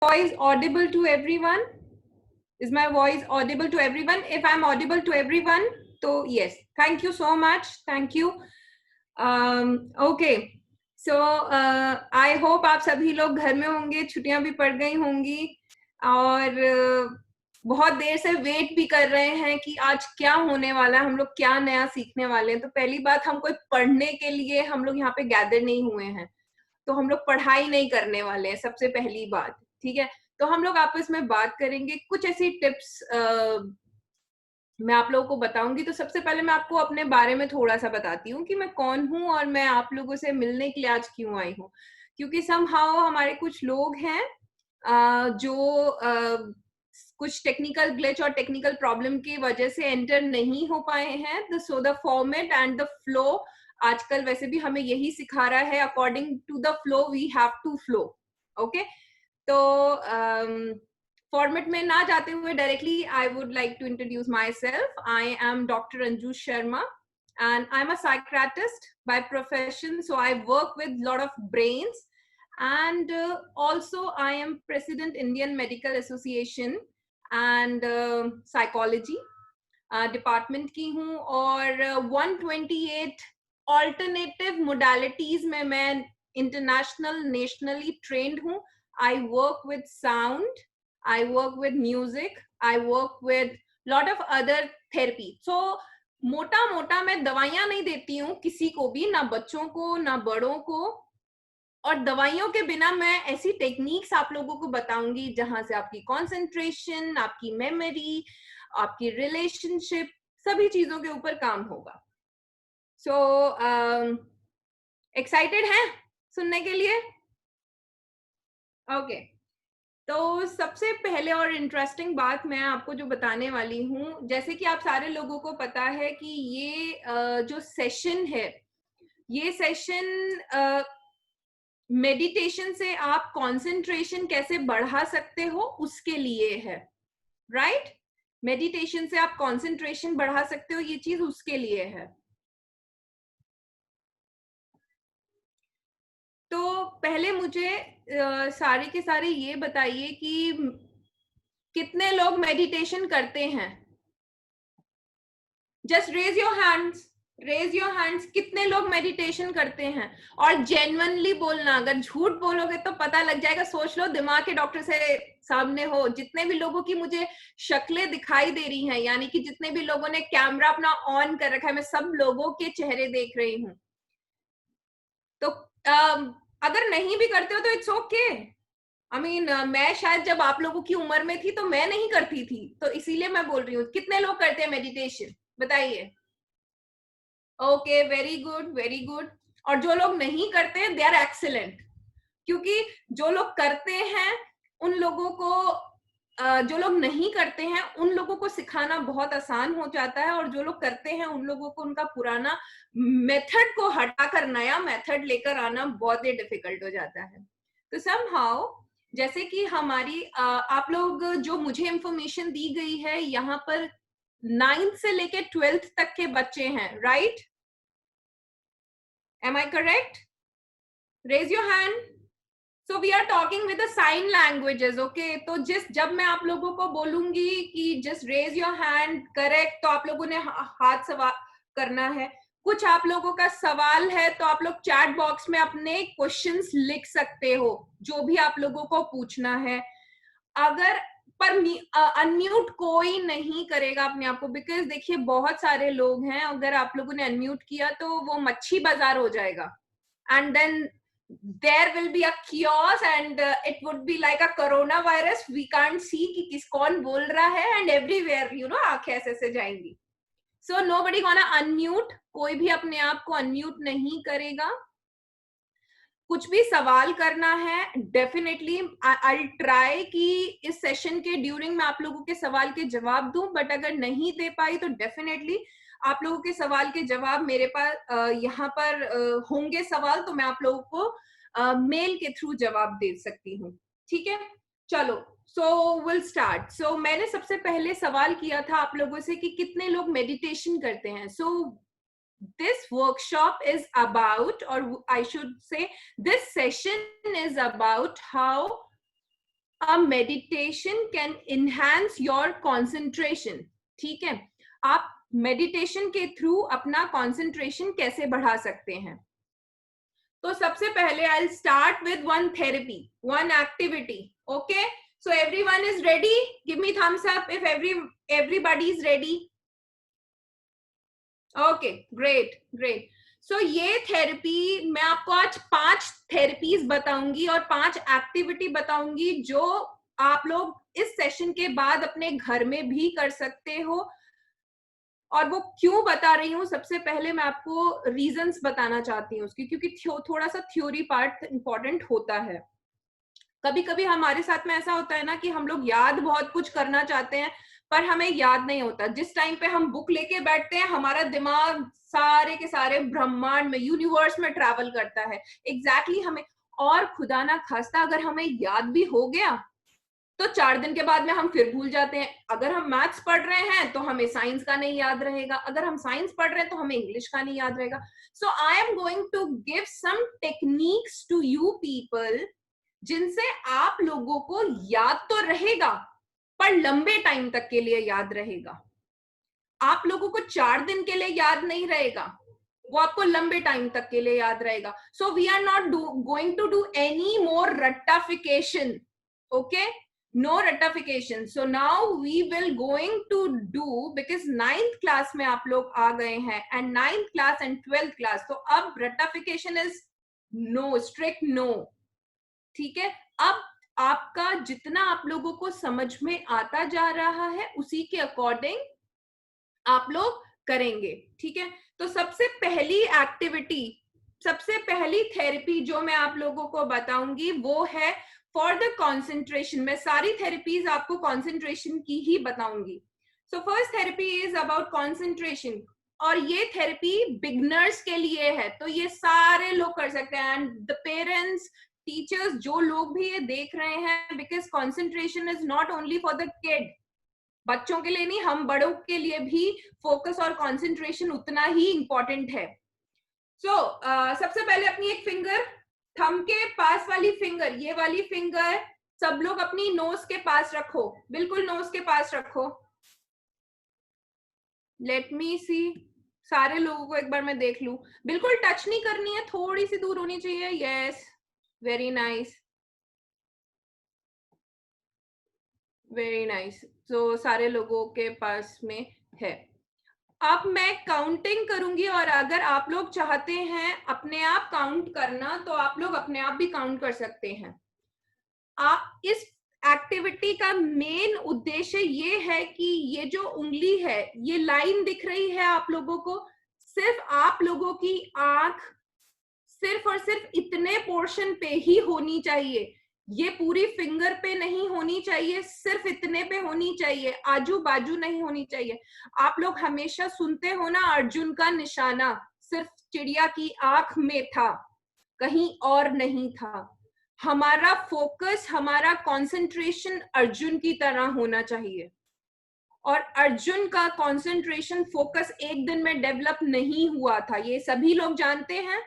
voice audible to everyone? Is my voice audible to everyone? If I'm audible to everyone, so yes. Thank you so much. Thank you. Okay. So I hope आप सभी लोग घर में होंगे, छुट्टियां भी पड़ गई होंगी और बहुत देर से वेट भी कर रहे हैं कि आज क्या होने वाला है, हम लोग क्या नया सीखने वाले हैं। तो पहली बात, हम कोई पढ़ने के लिए हम लोग यहाँ पे गैदर नहीं हुए हैं, तो हम लोग पढ़ाई नहीं करने वाले हैं, सबसे पहली बात। ठीक है, तो हम लोग आपस में बात करेंगे, कुछ ऐसी टिप्स मैं आप लोगों को बताऊंगी। तो सबसे पहले मैं आपको अपने बारे में थोड़ा सा बताती हूँ कि मैं कौन हूँ और मैं आप लोगों से मिलने के लिए आज क्यों आई हूँ। क्योंकि समहाउ हमारे कुछ लोग हैं जो कुछ टेक्निकल ग्लिच और टेक्निकल प्रॉब्लम की वजह से एंटर नहीं हो पाए हैं। So the format and the flow आजकल वैसे भी हमें यही सिखा रहा है, according to the flow we have to flow. Okay, तो फॉर्मेट में ना जाते हुए directly I would like to introduce myself. I am doctor Anju Sharma and I'm a psychiatrist by profession, so I work with a lot of brains, and also I am president Indian Medical Association and psychology department की हूँ, और 128 alternative modalities में मैं international nationally trained हूँ। I work with sound, I work with music, I work with lot of other therapy. So मोटा मोटा मैं दवाइयां नहीं देती हूँ किसी को भी, ना बच्चों को ना बड़ों को, और दवाइयों के बिना मैं ऐसी टेक्निक्स आप लोगों को बताऊंगी जहां से आपकी कंसंट्रेशन, आपकी मेमोरी, आपकी रिलेशनशिप, सभी चीजों के ऊपर काम होगा। सो एक्साइटेड हैं सुनने के लिए? ओके, तो सबसे पहले और इंटरेस्टिंग बात मैं आपको जो बताने वाली हूँ, जैसे कि आप सारे लोगों को पता है कि ये जो सेशन है, ये सेशन मेडिटेशन से आप कंसंट्रेशन कैसे बढ़ा सकते हो उसके लिए है, राइट? मेडिटेशन से आप कंसंट्रेशन बढ़ा सकते हो, ये चीज उसके लिए है। तो पहले मुझे सारे के सारे ये बताइए कि कितने लोग मेडिटेशन करते हैं? Just raise your hands, raise your hands. कितने लोग मेडिटेशन करते हैं? और जेन्युइनली बोलना, अगर झूठ बोलोगे तो पता लग जाएगा। सोच लो दिमाग के डॉक्टर से सामने हो, जितने भी लोगों की मुझे शक्लें दिखाई दे रही हैं, यानी कि जितने भी लोगों ने कैमरा अपना ऑन कर रखा है, मैं सब लोगों के चेहरे देख रही हूँ। तो अगर नहीं भी करते हो तो इट्स ओके। आई मीन मैं शायद जब आप लोगों की उम्र में थी तो मैं नहीं करती थी, तो इसीलिए मैं बोल रही हूँ। कितने लोग करते हैं मेडिटेशन, बताइए? Okay, very good, very good. और जो लोग नहीं करते हैं, दे आर एक्सीलेंट, क्योंकि जो लोग करते हैं उन लोगों को जो लोग नहीं करते हैं उन लोगों को सिखाना बहुत आसान हो जाता है, और जो लोग करते हैं उन लोगों को उनका पुराना मेथड को हटाकर नया मेथड लेकर आना बहुत ही डिफिकल्ट हो जाता है। तो समहाउ जैसे कि हमारी आप लोग जो मुझे इंफॉर्मेशन दी गई है, यहाँ पर 9th से लेके 12th तक के बच्चे हैं, right? Am I correct? Raise your hand. So we are talking with the sign languages, okay? तो जब मैं आप लोगों को बोलूंगी कि just raise your hand, correct, तो आप लोगों ने हाथ सवाल करना है। कुछ आप लोगों का सवाल है तो आप लोग चैट बॉक्स में अपने क्वेश्चंस लिख सकते हो, जो भी आप लोगों को पूछना है। अगर पर अनम्यूट कोई नहीं करेगा अपने आप को, बिकॉज देखिए बहुत सारे लोग हैं, अगर आप लोगों ने अनम्यूट किया तो वो मच्छी बाजार हो जाएगा, and then there will be a chaos and it would be like a coronavirus. We can't see कि किस कौन बोल रहा है, and everywhere आंखें ऐसे से जाएंगी। So nobody gonna unmute, कोई भी अपने आप को अनम्यूट नहीं करेगा। कुछ भी सवाल करना है डेफिनेटली आई ट्राई कि इस सेशन के ड्यूरिंग मैं आप लोगों के सवाल के जवाब दूं, बट अगर नहीं दे पाई तो डेफिनेटली आप लोगों के सवाल के जवाब मेरे पास यहाँ पर होंगे सवाल, तो मैं आप लोगों को मेल के थ्रू जवाब दे सकती हूँ। ठीक है, चलो सो विल स्टार्ट। सो मैंने सबसे पहले सवाल किया था आप लोगों से कि कितने लोग मेडिटेशन करते हैं। सो this workshop is about, or I should say this session is about how a meditation can enhance your concentration. ठीक है, आप मेडिटेशन के थ्रू अपना कॉन्सेंट्रेशन कैसे बढ़ा सकते हैं? तो सबसे पहले I start with one therapy, one activity. Okay, so everyone is ready? Give me thumbs up if everybody is ready. Okay, great great. So ये थेरेपी मैं आपको आज 5 थेरेपीज बताऊंगी और 5 एक्टिविटी बताऊंगी जो आप लोग इस सेशन के बाद अपने घर में भी कर सकते हो. और वो क्यों बता रही हूँ, सबसे पहले मैं आपको रीजंस बताना चाहती हूँ उसकी, क्योंकि थोड़ा सा थ्योरी पार्ट इंपॉर्टेंट होता है. कभी कभी हमारे साथ में ऐसा होता है ना कि हम लोग याद बहुत कुछ करना चाहते हैं पर हमें याद नहीं होता. जिस टाइम पे हम बुक लेके बैठते हैं हमारा दिमाग सारे के सारे ब्रह्मांड में, यूनिवर्स में ट्रैवल करता है. एग्जैक्टली हमें, और खुदा ना खास्ता अगर हमें याद भी हो गया तो 4 दिन के बाद में हम फिर भूल जाते हैं. अगर हम मैथ्स पढ़ रहे हैं तो हमें साइंस का नहीं याद रहेगा, अगर हम साइंस पढ़ रहे हैं तो हमें इंग्लिश का नहीं याद रहेगा. So I am going to give some techniques to you people जिनसे आप लोगों को याद तो रहेगा पर लंबे टाइम तक के लिए याद रहेगा. आप लोगों को 4 दिन के लिए याद नहीं रहेगा, वो आपको लंबे टाइम तक के लिए याद रहेगा. So we are not going to do any more रट्टाफिकेशन. Okay, no ratification. So now we will going to do, because 9th class में आप लोग आ गए हैं and 9th class and 12th class, तो अब ratification is no, strict no. ठीक है, अब आपका जितना आप लोगों को समझ में आता जा रहा है उसी के अकॉर्डिंग आप लोग करेंगे. ठीक है, तो सबसे पहली एक्टिविटी, सबसे पहली थेरेपी जो मैं आप लोगों को बताऊंगी वो है फॉर द कॉन्सेंट्रेशन. मैं सारी थेरेपीज आपको कॉन्सेंट्रेशन की ही बताऊंगी. So first therapy is about concentration और ये थेरेपी बिगनर्स के लिए है, तो ये सारे लोग कर सकते हैं. एंड द पेरेंट्स, टीचर्स, जो लोग भी ये देख रहे हैं, because concentration is not only for the kid, बच्चों के लिए नहीं, हम बड़ों के लिए भी फोकस और कंसंट्रेशन उतना ही इंपॉर्टेंट है. सो सबसे पहले अपनी एक फिंगर, थंब के पास वाली फिंगर, ये वाली फिंगर सब लोग अपनी नोज के पास रखो, बिल्कुल नोज के पास रखो. लेट मी सी, सारे लोगों को एक बार मैं देख लूं. बिल्कुल टच नहीं करनी है, थोड़ी सी दूर होनी चाहिए. Yes, very nice, very nice. तो सारे लोगों के पास में है. अब मैं काउंटिंग करूंगी और अगर आप लोग चाहते हैं अपने आप काउंट करना तो आप लोग अपने आप भी काउंट कर सकते हैं. आप इस एक्टिविटी का मेन उद्देश्य ये है कि ये जो उंगली है, ये लाइन दिख रही है आप लोगों को, सिर्फ आप लोगों की आंख सिर्फ और सिर्फ इतने पोर्शन पे ही होनी चाहिए. ये पूरी फिंगर पे नहीं होनी चाहिए, सिर्फ इतने पे होनी चाहिए, आजू बाजू नहीं होनी चाहिए. आप लोग हमेशा सुनते हो ना, अर्जुन का निशाना सिर्फ चिड़िया की आंख में था, कहीं और नहीं था. हमारा फोकस, हमारा कंसंट्रेशन अर्जुन की तरह होना चाहिए. और अर्जुन का कंसंट्रेशन फोकस एक दिन में डेवलप नहीं हुआ था, ये सभी लोग जानते हैं.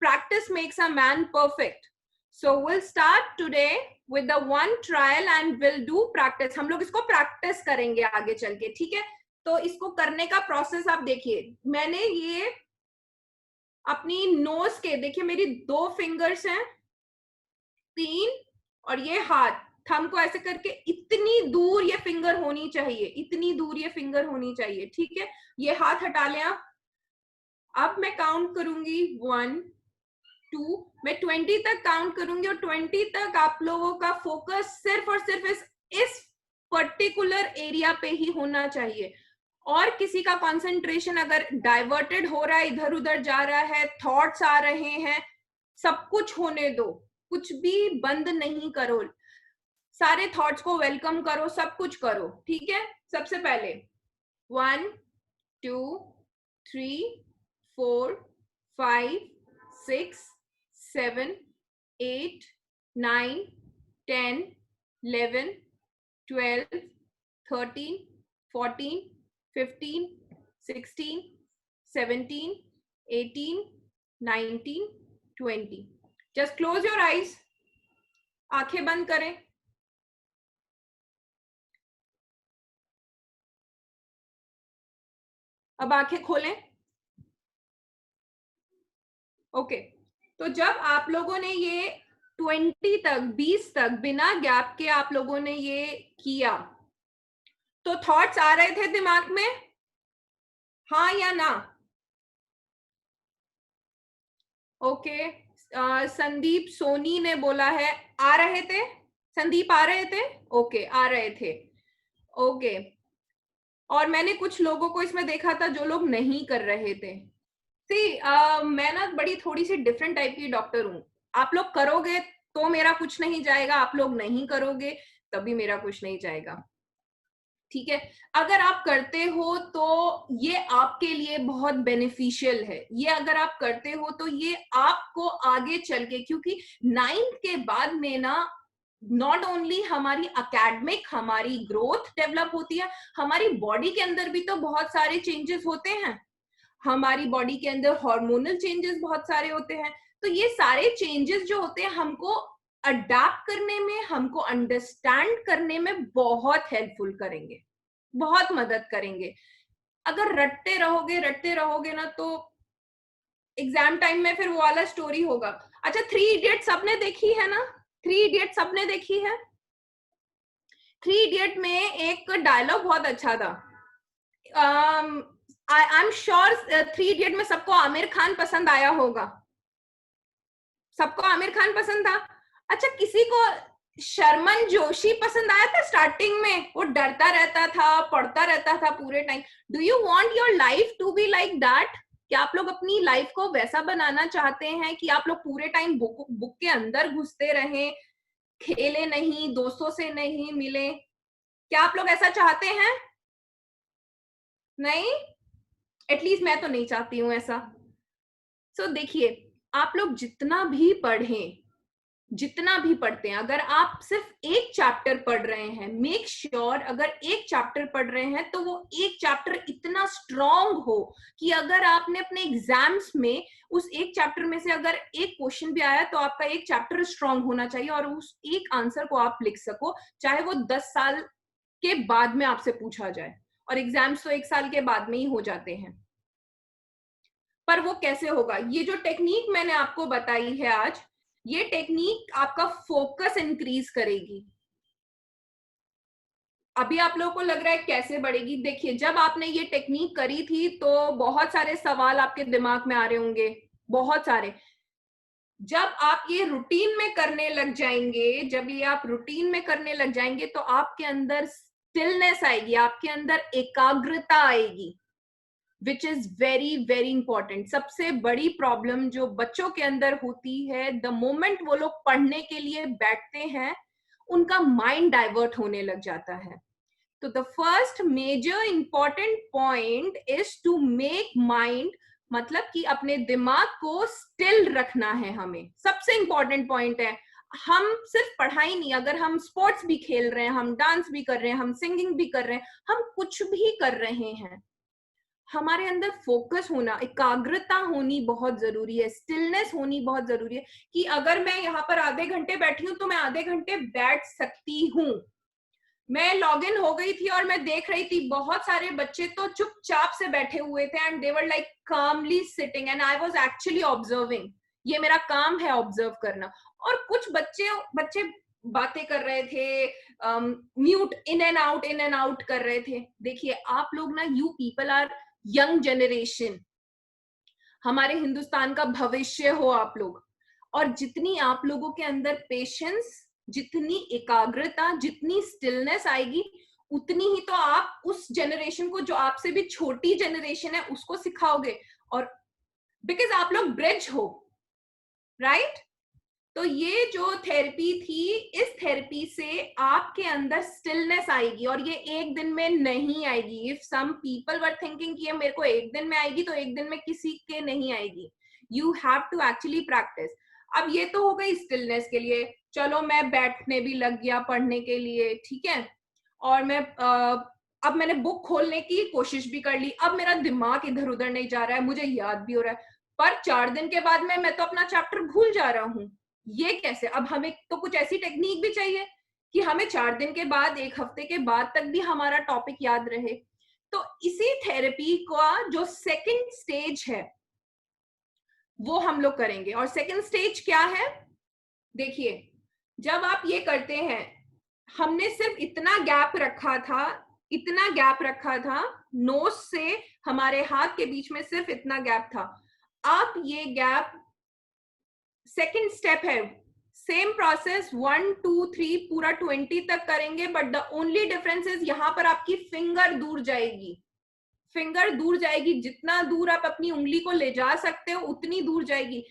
Practice makes a man perfect. So we'll start today with the one trial and we'll do practice. हम लोग इसको practice करेंगे आगे चल के. ठीक है, तो इसको करने का प्रोसेस आप देखिए. मैंने ये अपनी नोज के, देखिए मेरी 2 फिंगर्स हैं, 3, और ये हाथ, थंब को ऐसे करके इतनी दूर ये फिंगर होनी चाहिए, इतनी दूर ये फिंगर होनी चाहिए. ठीक है, ये हाथ हटा लें आप. अब मैं काउंट करूंगी 1 2, मैं 20 तक काउंट करूंगी और 20 तक आप लोगों का फोकस सिर्फ और सिर्फ इस पर्टिकुलर एरिया पे ही होना चाहिए. और किसी का कंसंट्रेशन अगर डाइवर्टेड हो रहा है, इधर उधर जा रहा है, थॉट्स आ रहे हैं, सब कुछ होने दो, कुछ भी बंद नहीं करो, सारे थॉट्स को वेलकम करो, सब कुछ करो. ठीक है, सबसे पहले 1 2 3 4 5 6 7 8 9 10 11 12 13 14 15 16 17 18 19 20. जस्ट क्लोज योर आईज, आंखें बंद करें. अब आंखें खोलें। ओके, तो जब आप लोगों ने ये 20 तक बिना गैप के आप लोगों ने ये किया, तो थॉट्स आ रहे थे दिमाग में, हाँ या ना? ओके, संदीप सोनी ने बोला है आ रहे थे। संदीप आ रहे थे, ओके आ रहे थे, ओके। और मैंने कुछ लोगों को इसमें देखा था जो लोग नहीं कर रहे थे। सी मैं ना बड़ी थोड़ी सी डिफरेंट टाइप की डॉक्टर हूँ। आप लोग करोगे तो मेरा कुछ नहीं जाएगा, आप लोग नहीं करोगे तभी मेरा कुछ नहीं जाएगा, ठीक है? अगर आप करते हो तो ये आपके लिए बहुत बेनिफिशियल है। ये अगर आप करते हो तो ये आपको आगे चल के, क्योंकि 9th के बाद में ना नॉट ओनली हमारी अकेडमिक हमारी ग्रोथ डेवलप होती है, हमारी बॉडी के अंदर भी तो बहुत सारे चेंजेस होते हैं। हमारी बॉडी के अंदर हार्मोनल चेंजेस बहुत सारे होते हैं। तो ये सारे चेंजेस जो होते हैं हमको अडेप्ट करने में, हमको अंडरस्टैंड करने में बहुत हेल्पफुल करेंगे, बहुत मदद करेंगे। अगर रटते रहोगे ना तो एग्जाम टाइम में फिर वो वाला स्टोरी होगा। अच्छा, 3 इडियट सबने देखी है ना? 3 इडियट सबने देखी है? 3 इडियट में एक डायलॉग बहुत अच्छा था। आई एम श्योर 3 इडियट में सबको आमिर खान पसंद आया होगा। सबको आमिर खान पसंद था। अच्छा, किसी को शर्मन जोशी पसंद आया था? स्टार्टिंग में वो डरता रहता था, पढ़ता रहता था पूरे time. Do you want your life to be like that? क्या आप लोग अपनी लाइफ को वैसा बनाना चाहते हैं कि आप लोग पूरे टाइम बुक के अंदर घुसते रहें, खेले नहीं, दोस्तों से नहीं मिले? क्या आप लोग ऐसा चाहते हैं? नहीं, एटलीस्ट मैं तो नहीं चाहती हूं ऐसा। सो देखिए, आप लोग जितना भी पढ़ें, जितना भी पढ़ते हैं, अगर आप सिर्फ एक चैप्टर पढ़ रहे हैं, मेक श्योर अगर एक चैप्टर पढ़ रहे हैं तो वो एक चैप्टर इतना स्ट्रांग हो कि अगर आपने अपने एग्जाम्स में उस एक चैप्टर में से अगर एक क्वेश्चन भी आया तो आपका एक चैप्टर स्ट्रांग होना चाहिए और उस एक आंसर को आप लिख सको, चाहे वो 10 साल के बाद में आपसे पूछा जाए। और एग्जाम्स तो 1 साल के बाद में ही हो जाते हैं। पर वो कैसे होगा? ये जो टेक्निक मैंने आपको बताई है आज, ये टेक्निक आपका फोकस इंक्रीज करेगी। अभी आप लोगों को लग रहा है कैसे बढ़ेगी? देखिए, जब आपने ये टेक्निक करी थी तो बहुत सारे सवाल आपके दिमाग में आ रहे होंगे, बहुत सारे। जब आप ये रूटीन में करने लग जाएंगे, जब ये आप रूटीन में करने लग जाएंगे तो आपके अंदर स्टिलनेस आएगी, आपके अंदर एकाग्रता आएगी, which is very very important. सबसे बड़ी प्रॉब्लम जो बच्चों के अंदर होती है, द मोमेंट वो लोग पढ़ने के लिए बैठते हैं उनका माइंड डाइवर्ट होने लग जाता है। तो the first major important point is to make mind, मतलब कि अपने दिमाग को स्टिल रखना है हमें, सबसे इंपॉर्टेंट पॉइंट है। हम सिर्फ पढ़ाई नहीं, अगर हम स्पोर्ट्स भी खेल रहे हैं, हम डांस भी कर रहे हैं, हम सिंगिंग भी कर रहे हैं, हम कुछ भी कर रहे हैं, हमारे अंदर फोकस होना, एकाग्रता होनी बहुत जरूरी है, स्टिलनेस होनी बहुत जरूरी है। कि अगर मैं यहाँ पर आधे घंटे बैठी हूँ तो मैं आधे घंटे बैठ सकती हूँ। मैं लॉग इन हो गई थी और मैं देख रही थी बहुत सारे बच्चे तो चुपचाप से बैठे हुए थे and they were like calmly sitting and I was actually observing. ये मेरा काम है ऑब्जर्व करना। और कुछ बच्चे बच्चे बातें कर रहे थे, म्यूट इन एंड आउट कर रहे थे। देखिए, आप लोग ना, you people are young generation, हमारे हिंदुस्तान का भविष्य हो आप लोग। और जितनी आप लोगों के अंदर पेशेंस, जितनी एकाग्रता, जितनी स्टिलनेस आएगी, उतनी ही तो आप उस जनरेशन को, जो आपसे भी छोटी जनरेशन है, उसको सिखाओगे। और बिकॉज आप लोग ब्रिज हो, राइट? तो ये जो थेरेपी थी, इस थेरेपी से आपके अंदर स्टिलनेस आएगी और ये एक दिन में नहीं आएगी। If some people were thinking कि ये मेरे को एक दिन में आएगी, तो एक दिन में किसी के नहीं आएगी। You have to actually practise. अब ये तो हो गई स्टिलनेस के लिए। चलो, मैं बैठने भी लग गया पढ़ने के लिए, ठीक है। और मैं अब मैंने बुक खोलने की कोशिश भी कर ली, अब मेरा दिमाग इधर उधर नहीं जा रहा है, मुझे याद भी हो रहा है। पर 4 दिन के बाद में मैं तो अपना चैप्टर भूल जा रहा हूँ। ये कैसे? अब हमें तो कुछ ऐसी टेक्निक भी चाहिए कि हमें 4 दिन के बाद, 1 हफ्ते के बाद तक भी हमारा टॉपिक याद रहे। तो इसी थेरेपी का जो सेकंड स्टेज है वो हम लोग करेंगे। और सेकंड स्टेज क्या है, देखिए जब आप ये करते हैं, हमने सिर्फ इतना गैप रखा था, इतना गैप रखा था, नोज से हमारे हाथ के बीच में सिर्फ इतना गैप था। आप ये गैप, सेकंड स्टेप है, सेम प्रोसेस 1 2 3 पूरा 20 तक करेंगे, but the only difference is यहां पर आपकी फिंगर दूर जाएगी, फिंगर दूर जाएगी, जितना दूर आप अपनी उंगली को ले जा सकते हो उतनी दूर जाएगी।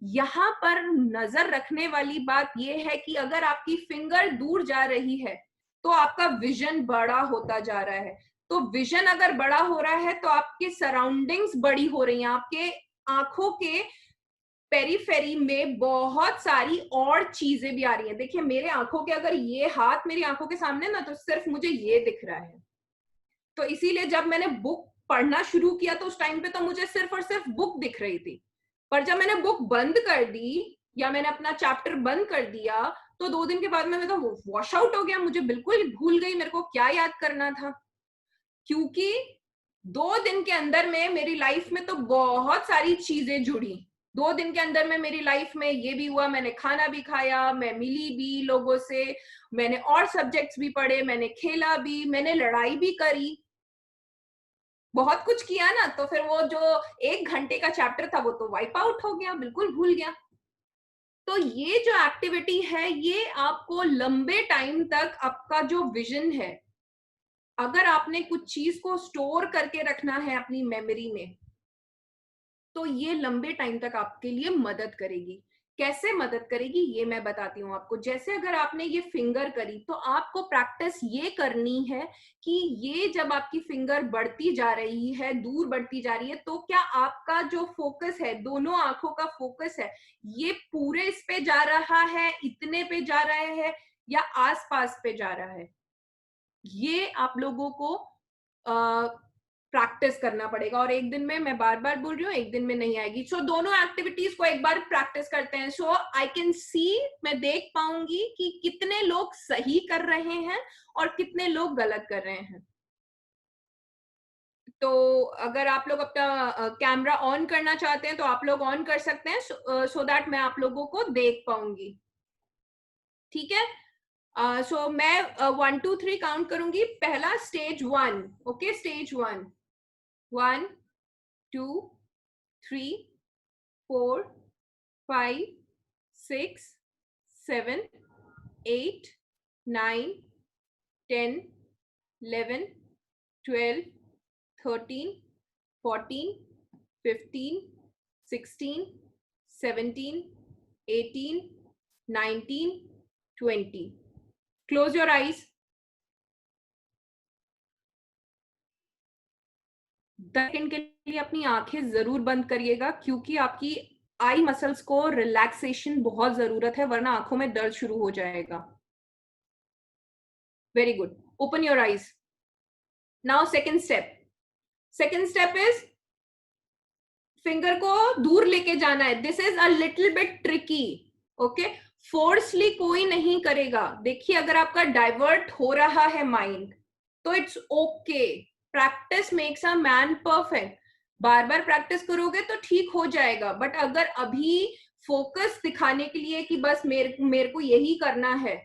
यहां पर नजर रखने वाली बात यह है कि अगर आपकी फिंगर दूर जा रही है तो आपका विजन बड़ा होता जा रहा है। तो विजन अगर बड़ा हो रहा है तो आपके सराउंडिंग्स बड़ी हो रही हैं, आपके आंखों के पेरीफेरी में बहुत सारी और चीजें भी आ रही हैं। देखिए मेरे आंखों के, अगर ये हाथ मेरी आंखों के सामने ना, तो सिर्फ मुझे ये दिख रहा है। तो इसीलिए जब मैंने बुक पढ़ना शुरू किया तो उस टाइम पे तो मुझे सिर्फ और सिर्फ बुक दिख रही थी, पर जब मैंने बुक बंद कर दी या मैंने अपना चैप्टर बंद कर दिया तो 2 दिन के बाद में मैं तो वॉश आउट हो गया, मुझे बिल्कुल भूल गई मेरे को क्या याद करना था। क्योंकि 2 दिन के अंदर में मेरी लाइफ में तो बहुत सारी चीजें जुड़ी। 2 दिन के अंदर में मेरी लाइफ में ये भी हुआ, मैंने खाना भी खाया, मैं मिली भी लोगों से, मैंने और सब्जेक्ट्स भी पढ़े, मैंने खेला भी, मैंने लड़ाई भी करी, बहुत कुछ किया ना। तो फिर वो जो 1 घंटे का चैप्टर था वो तो वाइप आउट हो गया, बिल्कुल भूल गया। तो ये जो एक्टिविटी है ये आपको लंबे टाइम तक आपका जो विजन है, अगर आपने कुछ चीज को स्टोर करके रखना है अपनी मेमोरी में, तो ये लंबे टाइम तक आपके लिए मदद करेगी। कैसे मदद करेगी ये मैं बताती हूँ आपको। जैसे अगर आपने ये फिंगर करी तो आपको प्रैक्टिस ये करनी है कि ये जब आपकी फिंगर बढ़ती जा रही है, दूर बढ़ती जा रही है, तो क्या आपका जो फोकस है, दोनों आंखों का फोकस है, ये पूरे इस पे जा रहा है, इतने पे जा रहा है, या आसपास पे जा रहा है। ये आप लोगों को प्रैक्टिस करना पड़ेगा। और एक दिन में, मैं बार बार बोल रही हूँ, एक दिन में नहीं आएगी। सो दोनों एक्टिविटीज को एक बार प्रैक्टिस करते हैं। सो आई कैन सी, मैं देख पाऊंगी कि कितने लोग सही कर रहे हैं और कितने लोग गलत कर रहे हैं। तो अगर आप लोग अपना कैमरा ऑन करना चाहते हैं तो आप लोग ऑन कर सकते हैं, सो दैट मैं आप लोगों को देख पाऊंगी। ठीक है। सो मैं 1 2 3 काउंट करूंगी। पहला stage 1, okay, stage 1, 1 2 3 4 5 6 7 8 9 10 11 12 13 14 15 16 17 18 19 20। Close your eyes. 10 second के लिए अपनी आंखें जरूर बंद करिएगा, क्योंकि आपकी आई मसल्स को रिलैक्सेशन बहुत जरूरत है, वरना आंखों में दर्द शुरू हो जाएगा। Very good, open your eyes. Now second step. Second step is finger को दूर लेके जाना है। This is a little bit tricky, okay. Forcefully कोई नहीं करेगा। देखिए अगर आपका डाइवर्ट हो रहा है माइंड तो it's okay. Practice makes a man perfect. Bar bar practice करोगे तो ठीक हो जाएगा। बट अगर अभी फोकस दिखाने के लिए कि बस मेरे को यही करना है,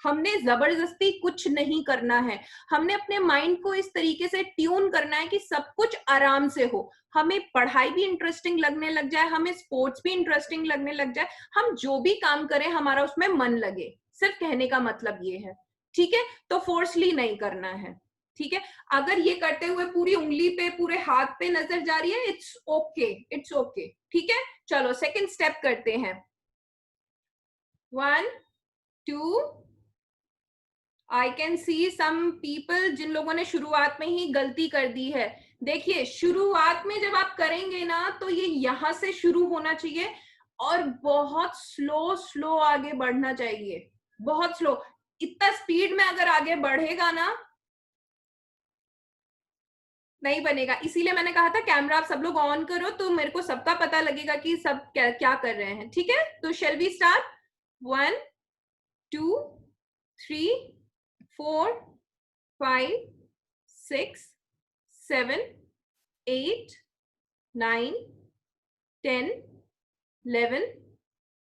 हमने जबरदस्ती कुछ नहीं करना है। हमने अपने माइंड को इस तरीके से ट्यून करना है कि सब कुछ आराम से हो। हमें पढ़ाई भी इंटरेस्टिंग लगने लग जाए, हमें स्पोर्ट्स भी इंटरेस्टिंग लगने लग जाए, हम जो भी काम करें हमारा उसमें मन लगे। सिर्फ कहने का मतलब ये है, ठीक है। तो फोर्सली नहीं करना है, ठीक है। अगर ये करते हुए पूरी उंगली पे, पूरे हाथ पे नजर जा रही है, इट्स ओके, इट्स ओके, ठीक है। चलो सेकंड स्टेप करते हैं। 1 2। I can see some people जिन लोगों ने शुरुआत में ही गलती कर दी है। देखिए शुरुआत में जब आप करेंगे ना तो ये यहां से शुरू होना चाहिए और बहुत स्लो स्लो आगे बढ़ना चाहिए, बहुत स्लो। इतना स्पीड में अगर आगे बढ़ेगा ना, नहीं बनेगा। इसीलिए मैंने कहा था कैमरा आप सब लोग ऑन करो तो मेरे को सबका पता लगेगा कि सब क्या क्या कर रहे हैं, ठीक है। तो shall we start. 1 2 3 4 5 6 7, 8, 9, 10, 11,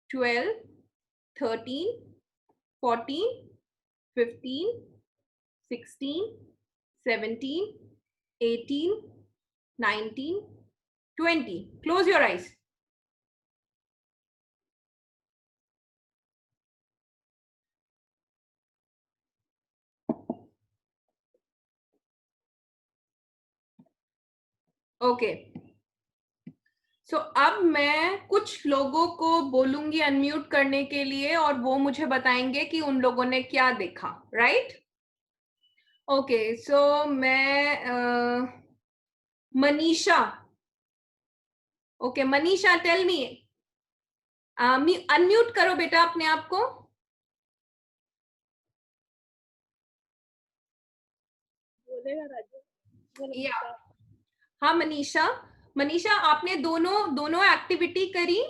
12, 13, 14, 15, 16, 17, 18, 19, 20. Close your eyes. Okay. So अब मैं कुछ लोगों को बोलूंगी अनम्यूट करने के लिए और वो मुझे बताएंगे कि उन लोगों ने क्या देखा, राइट? ओके, सो मैं Manisha. Okay Manisha, tell me. Unmute करो बेटा अपने आप को. या हाँ मनीषा. मनीषा, आपने दोनों एक्टिविटी करी?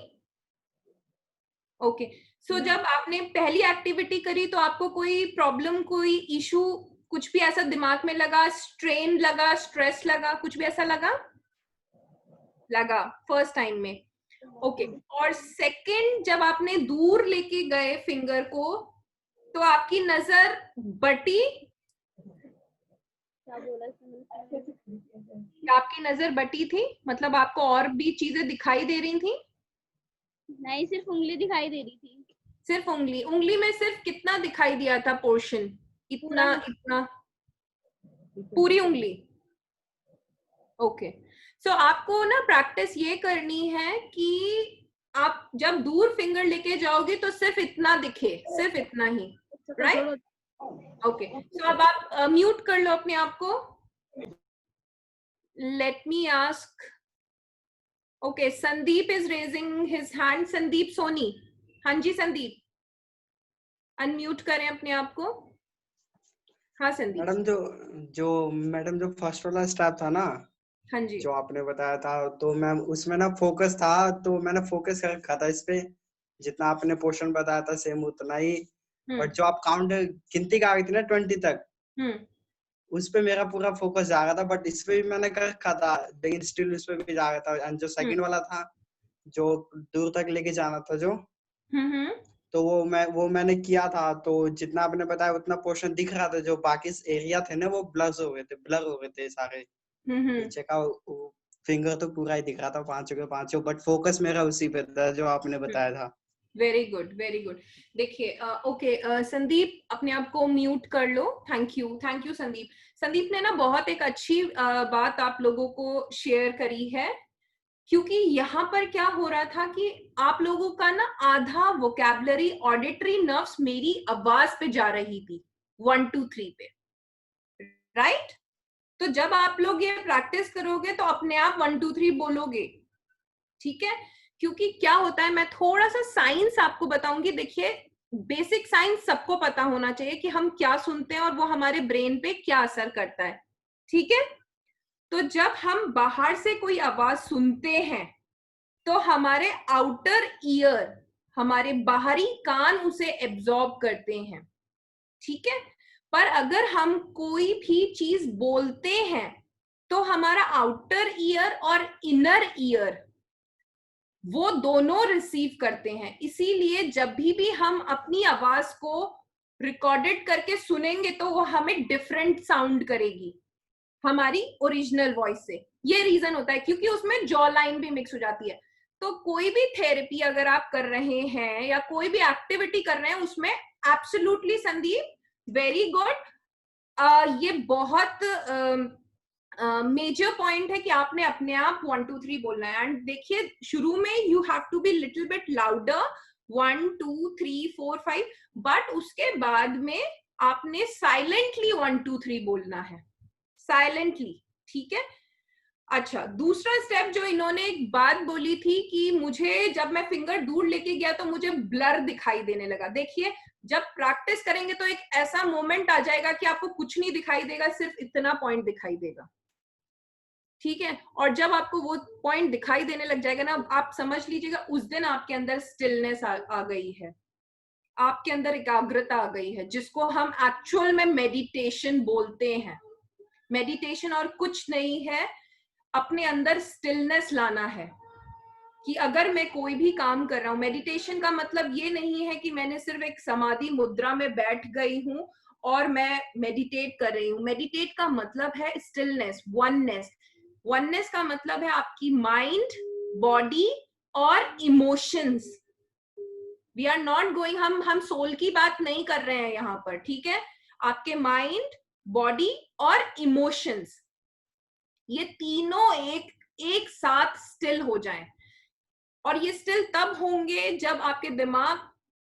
ओके. सो जब आपने पहली एक्टिविटी करी तो आपको कोई प्रॉब्लम, कोई इशू, कुछ भी ऐसा दिमाग में लगा, स्ट्रेन लगा, स्ट्रेस लगा, कुछ भी ऐसा लगा फर्स्ट टाइम में? ओके. और सेकंड, जब आपने दूर लेके गए फिंगर को तो आपकी नजर बटी? आपकी नजर बटी थी, मतलब आपको और भी चीजें दिखाई दे रही थी? नहीं, सिर्फ उंगली दिखाई दे रही थी. सिर्फ उंगली में सिर्फ कितना दिखाई दिया था पोर्शन? इतना पूरी उंगली? ओके. सो आपको ना प्रैक्टिस ये करनी है कि आप जब दूर फिंगर लेके जाओगे तो सिर्फ इतना दिखे, सिर्फ इतना ही, राइट? ओके. सो अब आप म्यूट कर लो अपने आप को. Let me ask. Okay, Sandeep is raising his hand. Sandeep Soni. हाँ जी संदीप, अनम्यूट करें अपने आप को. हाँ संदीप. मैडम जो फर्स्ट वाला स्टेप था ना, हाँ जी. जो आपने बताया था, तो मैम उसमें ना फोकस था, तो मैंने फोकस कर रखा था इस पे. जितना आपने पोर्शन बताया था सेम उतना ही. बट जो आप काउंट गिनती का रही थी ना 20 तक, उस पे मेरा पूरा फोकस जा रहा था. बट इस पे भी मैंने कर रखा था, लेकिन स्टिल उस पे भी जा रहा था. एंड जो सेकंड वाला था, जो दूर तक लेके जाना था जो, तो वो मैंने किया था. तो जितना आपने बताया उतना पोर्शन दिख रहा था. जो बाकी एरिया थे ना, वो ब्लर हो गए थे सारे. नीचे का फिंगर तो पूरा ही दिख रहा था, पांचों के पांचों. बट फोकस मेरा उसी पे था जो आपने बताया था. Very good, very good. देखिए, ओके संदीप, अपने आप को म्यूट कर लो. Thank you Sandeep. संदीप ने ना बहुत एक अच्छी बात आप लोगों को शेयर करी है, क्योंकि यहाँ पर क्या हो रहा था कि आप लोगों का ना आधा वोकैबुलरी ऑडिटरी नर्व्स मेरी आवाज पे जा रही थी 1 2 3 पे, राइट? तो जब आप लोग ये प्रैक्टिस करोगे तो अपने आप 1 2 3 बोलोगे, ठीक है? क्योंकि क्या होता है, मैं थोड़ा सा साइंस आपको बताऊंगी. देखिए, बेसिक साइंस सबको पता होना चाहिए कि हम क्या सुनते हैं और वो हमारे ब्रेन पे क्या असर करता है, ठीक है? तो जब हम बाहर से कोई आवाज सुनते हैं तो हमारे आउटर ईयर, हमारे बाहरी कान उसे एब्जॉर्ब करते हैं, ठीक है? पर अगर हम कोई भी चीज बोलते हैं तो हमारा आउटर ईयर और इनर ईयर वो दोनों रिसीव करते हैं. इसीलिए जब भी हम अपनी आवाज को रिकॉर्डेड करके सुनेंगे तो वो हमें डिफरेंट साउंड करेगी हमारी ओरिजिनल वॉइस से. ये रीजन होता है, क्योंकि उसमें जॉ लाइन भी मिक्स हो जाती है. तो कोई भी थेरेपी अगर आप कर रहे हैं या कोई भी एक्टिविटी कर रहे हैं, उसमें एब्सोल्युटली संदीप, वेरी गुड. ये बहुत मेजर पॉइंट है कि आपने अपने आप 1 2 3 बोलना है. एंड देखिए, शुरू में you have to be little bit louder, 1 2 3 4 5, but उसके बाद में आपने साइलेंटली 1 2 3 बोलना है, साइलेंटली, ठीक है? अच्छा, दूसरा स्टेप जो इन्होंने एक बात बोली थी कि मुझे जब मैं फिंगर दूर लेके गया तो मुझे ब्लर दिखाई देने लगा. देखिए, जब प्रैक्टिस करेंगे तो एक ऐसा मोमेंट आ जाएगा कि आपको कुछ नहीं दिखाई देगा, सिर्फ इतना पॉइंट दिखाई देगा, ठीक है? और जब आपको वो पॉइंट दिखाई देने लग जाएगा ना, आप समझ लीजिएगा उस दिन आपके अंदर स्टिलनेस आ गई है, आपके अंदर एकाग्रता आ गई है, जिसको हम एक्चुअल में मेडिटेशन बोलते हैं. मेडिटेशन और कुछ नहीं है, अपने अंदर स्टिलनेस लाना है। कि अगर मैं कोई भी काम कर रहा हूँ, मेडिटेशन का मतलब ये नहीं है कि मैंने सिर्फ एक समाधि मुद्रा में बैठ गई हूँ और मैं मेडिटेट कर रही हूँ। मेडिटेट का मतलब है स्टिलनेस, वननेस। वननेस का मतलब है आपकी माइंड, बॉडी और emotions. We are not going, हम सोल की बात नहीं कर रहे हैं यहाँ पर, ठीक है। आपके माइंड, बॉडी और इमोशंस, ये तीनों एक साथ स्टिल हो जाएं। और ये स्टिल तब होंगे जब आपके दिमाग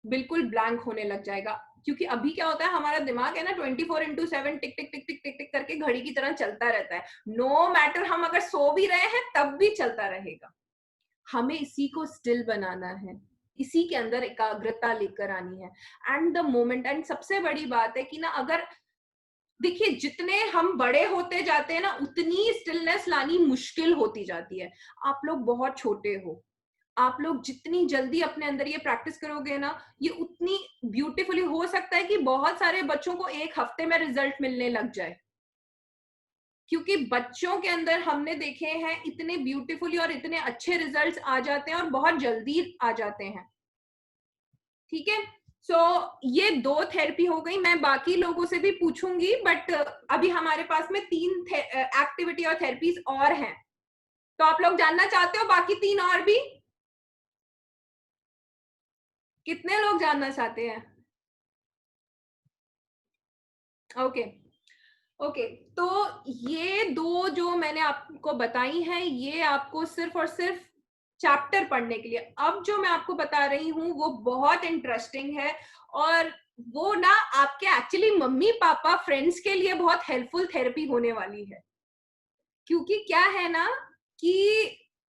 बिल्कुल ब्लैंक होने लग जाएगा। क्योंकि अभी क्या होता है, हमारा दिमाग है ना 24/7 टिक टिक टिक टिक टिक टिक करके घड़ी की तरह चलता रहता है। नो मैटर हम अगर सो भी रहे हैं तब भी चलता रहेगा। हमें इसी को स्टिल बनाना है, इसी के अंदर एकाग्रता लेकर आनी है। एंड द मोमेंट, एंड सबसे बड़ी बात है कि ना, अगर देखिए जितने हम बड़े होते जाते हैं ना, उतनी स्टिलनेस लानी मुश्किल होती जाती है। आप लोग बहुत छोटे हो, आप लोग जितनी जल्दी अपने अंदर ये प्रैक्टिस करोगे ना, ये उतनी ब्यूटीफुली हो सकता है कि बहुत सारे बच्चों को एक हफ्ते में रिजल्ट मिलने लग जाए। क्योंकि बच्चों के अंदर हमने देखे हैं इतने ब्यूटीफुली और इतने अच्छे रिजल्ट्स आ जाते हैं और बहुत जल्दी आ जाते हैं, ठीक है। सो ये 2 थेरेपी हो गई। मैं बाकी लोगों से भी पूछूंगी, बट अभी हमारे पास में 3 एक्टिविटी और थेरेपीज और हैं। तो आप लोग जानना चाहते हो बाकी 3 और भी? कितने लोग जानना चाहते हैं? ओके ओके, तो ये 2 जो मैंने आपको बताई हैं, ये आपको सिर्फ और सिर्फ चैप्टर पढ़ने के लिए। अब जो मैं आपको बता रही हूँ वो बहुत इंटरेस्टिंग है, और वो ना आपके एक्चुअली मम्मी पापा फ्रेंड्स के लिए बहुत हेल्पफुल थेरेपी होने वाली है। क्योंकि क्या है ना कि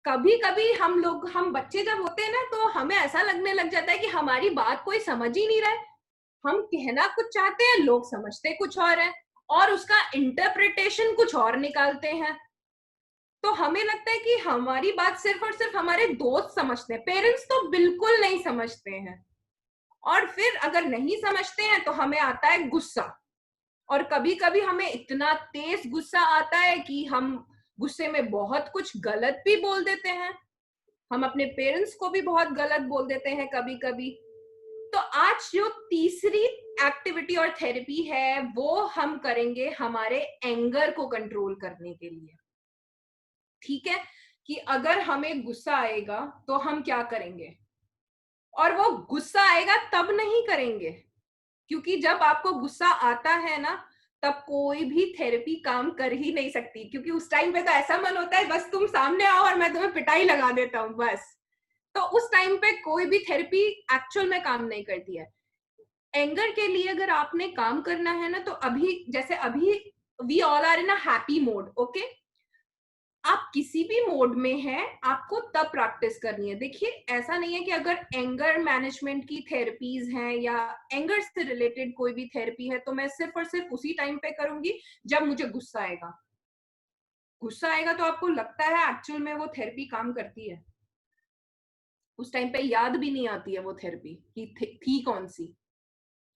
कभी कभी हम बच्चे जब होते हैं ना, तो हमें ऐसा लगने लग जाता है कि हमारी बात कोई समझ ही नहीं रहा है। हम कहना कुछ चाहते हैं, लोग समझते कुछ और है, और उसका इंटरप्रिटेशन कुछ और निकालते हैं। तो हमें लगता है कि हमारी बात सिर्फ और सिर्फ हमारे दोस्त समझते हैं, पेरेंट्स तो बिल्कुल नहीं समझते हैं। और फिर अगर नहीं समझते हैं तो हमें आता है गुस्सा, और कभी कभी हमें इतना तेज गुस्सा आता है कि हम गुस्से में बहुत कुछ गलत भी बोल देते हैं। हम अपने पेरेंट्स को भी बहुत गलत बोल देते हैं कभी कभी। तो आज जो तीसरी एक्टिविटी और थेरेपी है वो हम करेंगे हमारे एंगर को कंट्रोल करने के लिए, ठीक है। कि अगर हमें गुस्सा आएगा तो हम क्या करेंगे, और वो गुस्सा आएगा तब नहीं करेंगे, क्योंकि जब आपको गुस्सा आता है ना, तब कोई भी थेरेपी काम कर ही नहीं सकती। क्योंकि उस टाइम पे तो ऐसा मन होता है बस तुम सामने आओ और मैं तुम्हें पिटाई लगा देता हूँ बस। तो उस टाइम पे कोई भी थेरेपी एक्चुअल में काम नहीं करती है। एंगर के लिए अगर आपने काम करना है ना, तो अभी जैसे अभी we all are in a happy mode, okay. आप किसी भी मोड में हैं, आपको तब प्रैक्टिस करनी है। देखिए ऐसा नहीं है कि अगर एंगर मैनेजमेंट की थेरेपीज हैं या एंगर से रिलेटेड कोई भी थेरेपी है तो मैं सिर्फ और सिर्फ उसी टाइम पे करूंगी जब मुझे गुस्सा आएगा। गुस्सा आएगा तो आपको लगता है एक्चुअल में वो थेरेपी काम करती है, उस टाइम पे याद भी नहीं आती है वो थेरेपी कि थी कौन सी,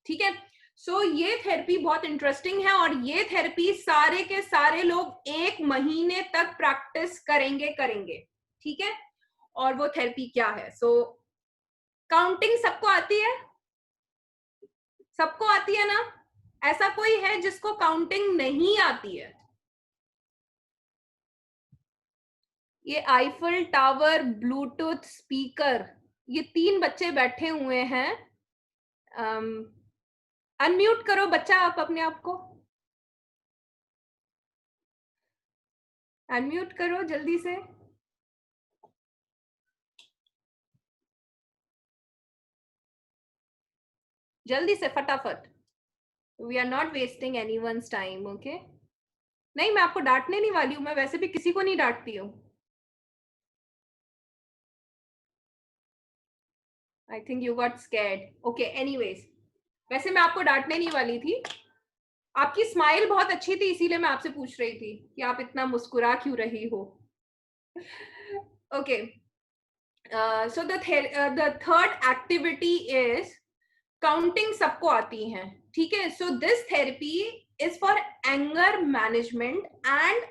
ठीक है। सो ये थेरेपी बहुत इंटरेस्टिंग है, और ये थेरेपी सारे के सारे लोग 1 महीने तक प्रैक्टिस करेंगे, ठीक है। और वो थेरेपी क्या है? सो काउंटिंग सबको आती है? सबको आती है ना? ऐसा कोई है जिसको काउंटिंग नहीं आती है? ये आईफल टावर, ब्लूटूथ स्पीकर, ये 3 बच्चे बैठे हुए हैं। अनम्यूट करो बच्चा आप अपने आप को, अनम्यूट करो जल्दी से। जल्दी से फटाफट, we are not wasting anyone's time, okay. नहीं, मैं आपको डांटने नहीं वाली हूँ, मैं वैसे भी किसी को नहीं डांटती हूँ। I think you got scared, okay. Anyways, वैसे मैं आपको डांटने नहीं वाली थी। आपकी स्माइल बहुत अच्छी थी, इसीलिए मैं आपसे पूछ रही थी कि आप इतना मुस्कुरा क्यों रही हो। Okay, so the third activity is counting सबको आती है, ठीक है। So this therapy is for anger management and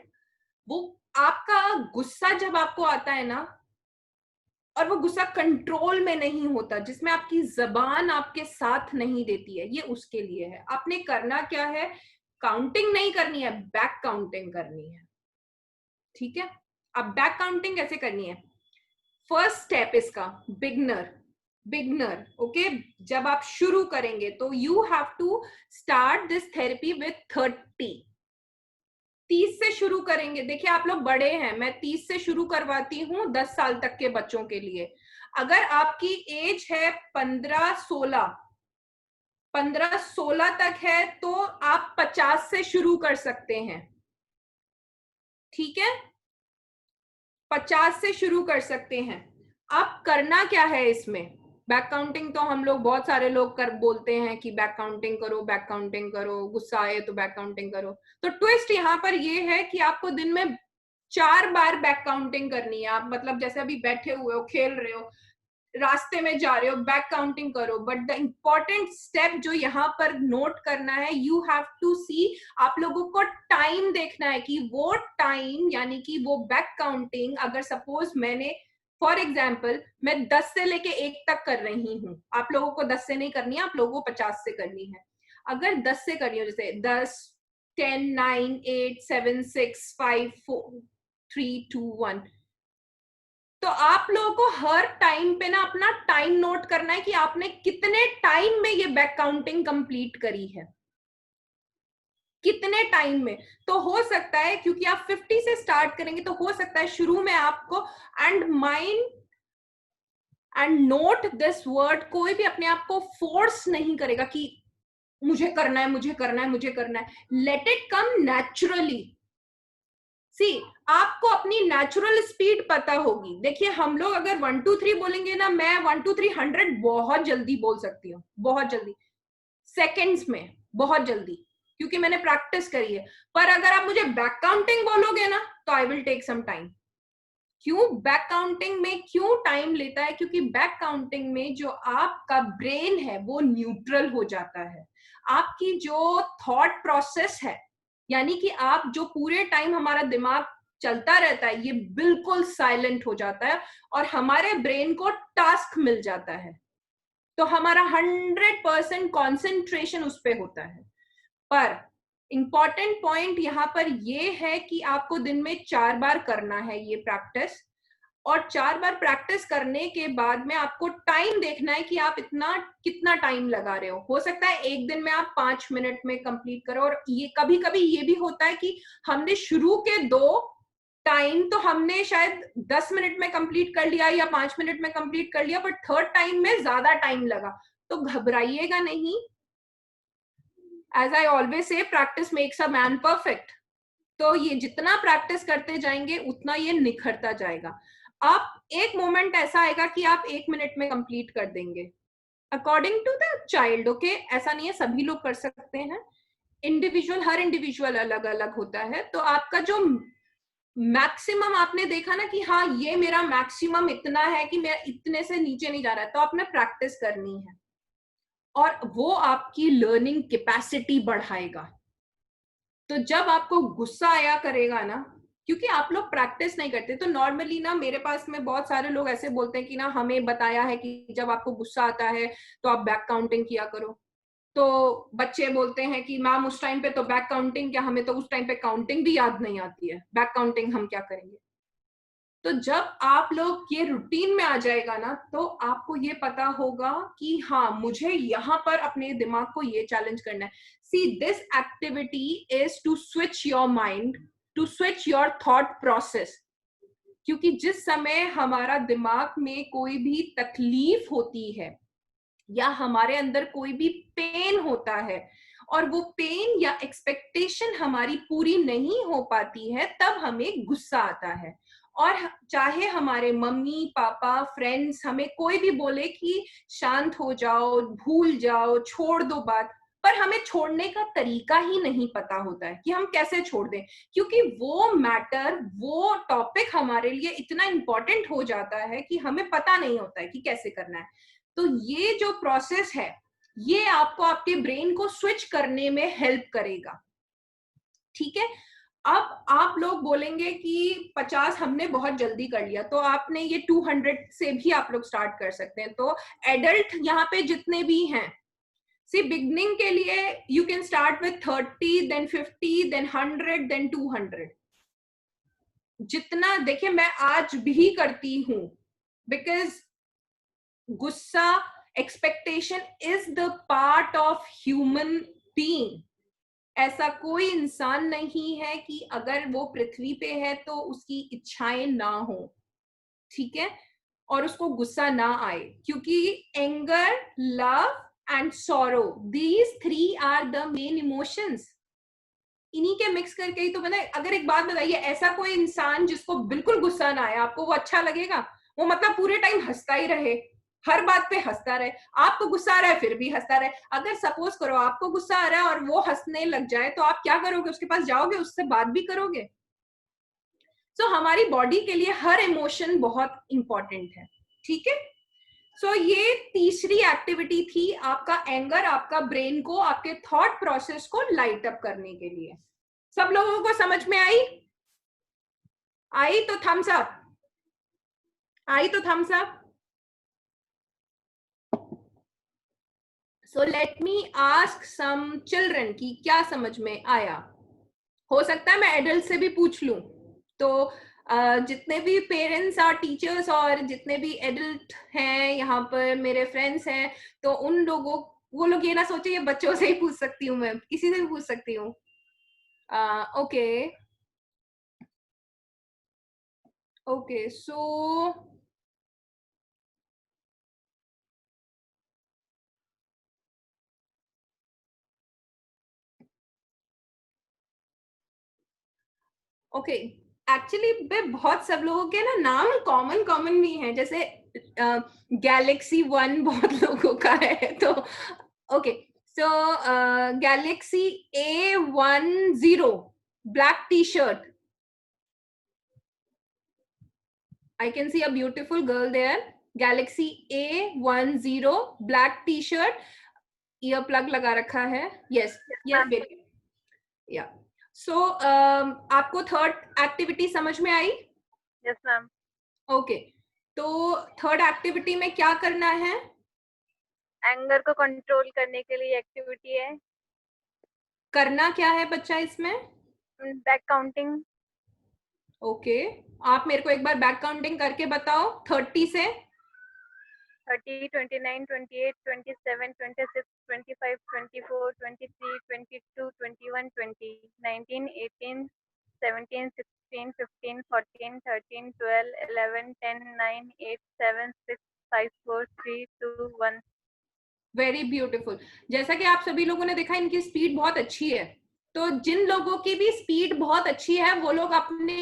वो आपका गुस्सा जब आपको आता है ना और वो गुस्सा कंट्रोल में नहीं होता, जिसमें आपकी जबान आपके साथ नहीं देती है, ये उसके लिए है। आपने करना क्या है, काउंटिंग नहीं करनी है, बैक काउंटिंग करनी है। ठीक है, अब बैक काउंटिंग कैसे करनी है? फर्स्ट स्टेप इसका बिगनर ओके, जब आप शुरू करेंगे तो you have to start this therapy with 30 से शुरू करेंगे। देखिए आप लोग बड़े हैं, मैं 30 से शुरू करवाती हूँ 10 साल तक के बच्चों के लिए। अगर आपकी एज है 15-16 तक है तो आप 50 से शुरू कर सकते हैं। ठीक है, 50 से शुरू कर सकते हैं। अब करना क्या है इसमें? बैक काउंटिंग तो हम लोग बहुत सारे लोग बोलते हैं कि बैक काउंटिंग करो, बैक काउंटिंग करो, गुस्सा आए तो बैक काउंटिंग करो। तो ट्विस्ट यहाँ पर ये है कि आपको दिन में 4 बार बैक काउंटिंग करनी है। आप मतलब जैसे अभी बैठे हुए हो, खेल रहे हो, रास्ते में जा रहे हो, बैक काउंटिंग करो। बट द इंपॉर्टेंट स्टेप जो यहाँ पर नोट करना है, यू हैव टू सी, आप लोगों को टाइम देखना है कि वो टाइम यानी कि वो बैक काउंटिंग, अगर सपोज मैंने फॉर एग्जाम्पल मैं 10 से लेके 1 तक कर रही हूँ, आप लोगों को 10 से नहीं करनी है, आप लोगों को 50 से करनी है। अगर 10 से कर रही हो, जैसे 10, 10, 9, 8, 7, 6, 5, 4, 3, 2, 1, तो आप लोगों को हर टाइम पे ना अपना टाइम नोट करना है कि आपने कितने टाइम में ये बैक काउंटिंग कंप्लीट करी है, कितने टाइम में। तो हो सकता है, क्योंकि आप 50 से स्टार्ट करेंगे, तो हो सकता है शुरू में आपको एंड नोट दिस वर्ड, कोई भी अपने आप को फोर्स नहीं करेगा कि मुझे करना है, मुझे करना है, मुझे करना है। Let it come naturally. See, आपको अपनी नेचुरल स्पीड पता होगी। देखिए हम लोग अगर 1 2 3 बोलेंगे ना, मैं 1 2 3 100 बहुत जल्दी बोल सकती हूँ, बहुत जल्दी, सेकेंड्स में, बहुत जल्दी, क्योंकि मैंने प्रैक्टिस करी है। पर अगर आप मुझे बैक काउंटिंग बोलोगे ना तो I will take some time. क्यों बैक काउंटिंग में क्यों टाइम लेता है? क्योंकि बैक काउंटिंग में जो आपका ब्रेन है वो न्यूट्रल हो जाता है। आपकी जो थॉट प्रोसेस है, यानी कि आप जो पूरे टाइम हमारा दिमाग चलता रहता है, ये बिल्कुल साइलेंट हो जाता है और हमारे ब्रेन को टास्क मिल जाता है। तो हमारा 100% कॉन्सेंट्रेशन उस पे होता है। पर इंपॉर्टेंट पॉइंट यहाँ पर ये है कि आपको दिन में 4 बार करना है ये प्रैक्टिस, और 4 बार प्रैक्टिस करने के बाद में आपको टाइम देखना है कि आप कितना टाइम लगा रहे हो सकता है एक दिन में आप 5 मिनट में कंप्लीट करो। और ये कभी कभी ये भी होता है कि हमने शुरू के 2 टाइम तो हमने शायद 10 मिनट में कंप्लीट कर लिया या 5 मिनट में कंप्लीट कर लिया, बट थर्ड टाइम में ज्यादा टाइम लगा। तो घबराइएगा नहीं। As I always say, practice makes a man perfect. तो ये जितना प्रैक्टिस करते जाएंगे उतना ये निखरता जाएगा। आप एक मोमेंट ऐसा आएगा कि आप 1 मिनट में कंप्लीट कर देंगे, according to the child. Okay, ऐसा नहीं है सभी लोग कर सकते हैं, इंडिविजुअल, हर इंडिविजुअल अलग अलग होता है। तो आपका जो मैक्सिमम आपने देखा ना कि हाँ ये मेरा मैक्सिमम इतना है कि मेरा इतने से नीचे नहीं जा रहा है, तो आपने प्रैक्टिस करनी है और वो आपकी लर्निंग कैपेसिटी बढ़ाएगा। तो जब आपको गुस्सा आया करेगा ना, क्योंकि आप लोग प्रैक्टिस नहीं करते, तो नॉर्मली ना मेरे पास में बहुत सारे लोग ऐसे बोलते हैं कि ना हमें बताया है कि जब आपको गुस्सा आता है तो आप बैक काउंटिंग किया करो। तो बच्चे बोलते हैं कि मैम उस टाइम पे तो बैक काउंटिंग क्या, हमें तो उस टाइम पे काउंटिंग भी याद नहीं आती है, बैक काउंटिंग हम क्या करेंगे। तो जब आप लोग ये रूटीन में आ जाएगा ना, तो आपको ये पता होगा कि हाँ मुझे यहाँ पर अपने दिमाग को ये चैलेंज करना है। See, this activity is to switch your mind, to switch your thought process. क्योंकि जिस समय हमारा दिमाग में कोई भी तकलीफ होती है या हमारे अंदर कोई भी पेन होता है और वो पेन या एक्सपेक्टेशन हमारी पूरी नहीं हो पाती है, तब हमें गुस्सा आता है। और चाहे हमारे मम्मी पापा फ्रेंड्स हमें कोई भी बोले कि शांत हो जाओ, भूल जाओ, छोड़ दो बात, पर हमें छोड़ने का तरीका ही नहीं पता होता है कि हम कैसे छोड़ दें। क्योंकि वो मैटर, वो टॉपिक हमारे लिए इतना इंपॉर्टेंट हो जाता है कि हमें पता नहीं होता है कि कैसे करना है। तो ये जो प्रोसेस है ये आपको आपके ब्रेन को स्विच करने में हेल्प करेगा। ठीक है। अब आप लोग बोलेंगे कि 50 हमने बहुत जल्दी कर लिया, तो आपने ये 200 से भी आप लोग स्टार्ट कर सकते हैं। तो एडल्ट यहाँ पे जितने भी हैं, सी बिगनिंग के लिए you can start with 30, then 50, then 100, then 200। जितना, देखिए मैं आज भी करती हूँ, बिकॉज गुस्सा, expectation is the part of human being. ऐसा कोई इंसान नहीं है कि अगर वो पृथ्वी पे है तो उसकी इच्छाएं ना हो, ठीक है, और उसको गुस्सा ना आए, क्योंकि anger, love and sorrow, these 3 are the main emotions. इन्हीं के मिक्स करके ही तो बना। अगर एक बात बताइए, ऐसा कोई इंसान जिसको बिल्कुल गुस्सा ना आए, आपको वो अच्छा लगेगा? वो मतलब पूरे टाइम हंसता ही रहे, हर बात पे हंसता रहे, आपको गुस्सा आ रहा है फिर भी हंसता रहे। अगर सपोज करो आपको गुस्सा आ रहा है और वो हंसने लग जाए, तो आप क्या करोगे? उसके पास जाओगे, उससे बात भी करोगे? सो हमारी बॉडी के लिए हर इमोशन बहुत इंपॉर्टेंट है, ठीक है। सो ये तीसरी एक्टिविटी थी आपका एंगर, आपका ब्रेन को, आपके थॉट प्रोसेस को लाइट अप करने के लिए। सब लोगों को समझ में आई? आई तो थम्स अप, आई तो thumbs up. So let me ask some children कि क्या समझ में आया। हो सकता है मैं एडल्ट से भी पूछ लूं। तो जितने भी पेरेंट्स और टीचर्स और जितने भी एडल्ट हैं यहाँ पर, मेरे फ्रेंड्स हैं, तो उन लोगों, वो लोग ये ना सोचे ये बच्चों से ही पूछ सकती हूँ, मैं किसी से भी पूछ सकती हूँ। Okay okay, so okay, actually बहुत सब लोगों के ना नाम कॉमन कॉमन भी हैं, जैसे गैलेक्सी 1 बहुत लोगों का है। तो okay, so Galaxy A10 black T shirt, I can see a beautiful girl there. Galaxy A10 black t-shirt, ear plug लगा रखा है। Yes, yes बेटे, yeah. So आपको थर्ड एक्टिविटी समझ में आई? Yes ma'am. ओके, तो थर्ड एक्टिविटी में क्या करना है? एंगर को कंट्रोल करने के लिए एक्टिविटी है। करना क्या है बच्चा इसमें? Back counting. ओके, आप मेरे को एक बार बैक काउंटिंग करके बताओ 30 से। 30, 29, 28, 27, 26, 25, 24, 23, 22, 21, 20, 19, 18, 17, 16, 15, 14, 13, 12, 11, 10, 9, 8, 7, 6, 5, 4, 3, 2, 1। Very beautiful. जैसा कि आप सभी लोगों ने देखा, इनकी स्पीड बहुत अच्छी है। तो जिन लोगों की भी स्पीड बहुत अच्छी है, वो लोग अपने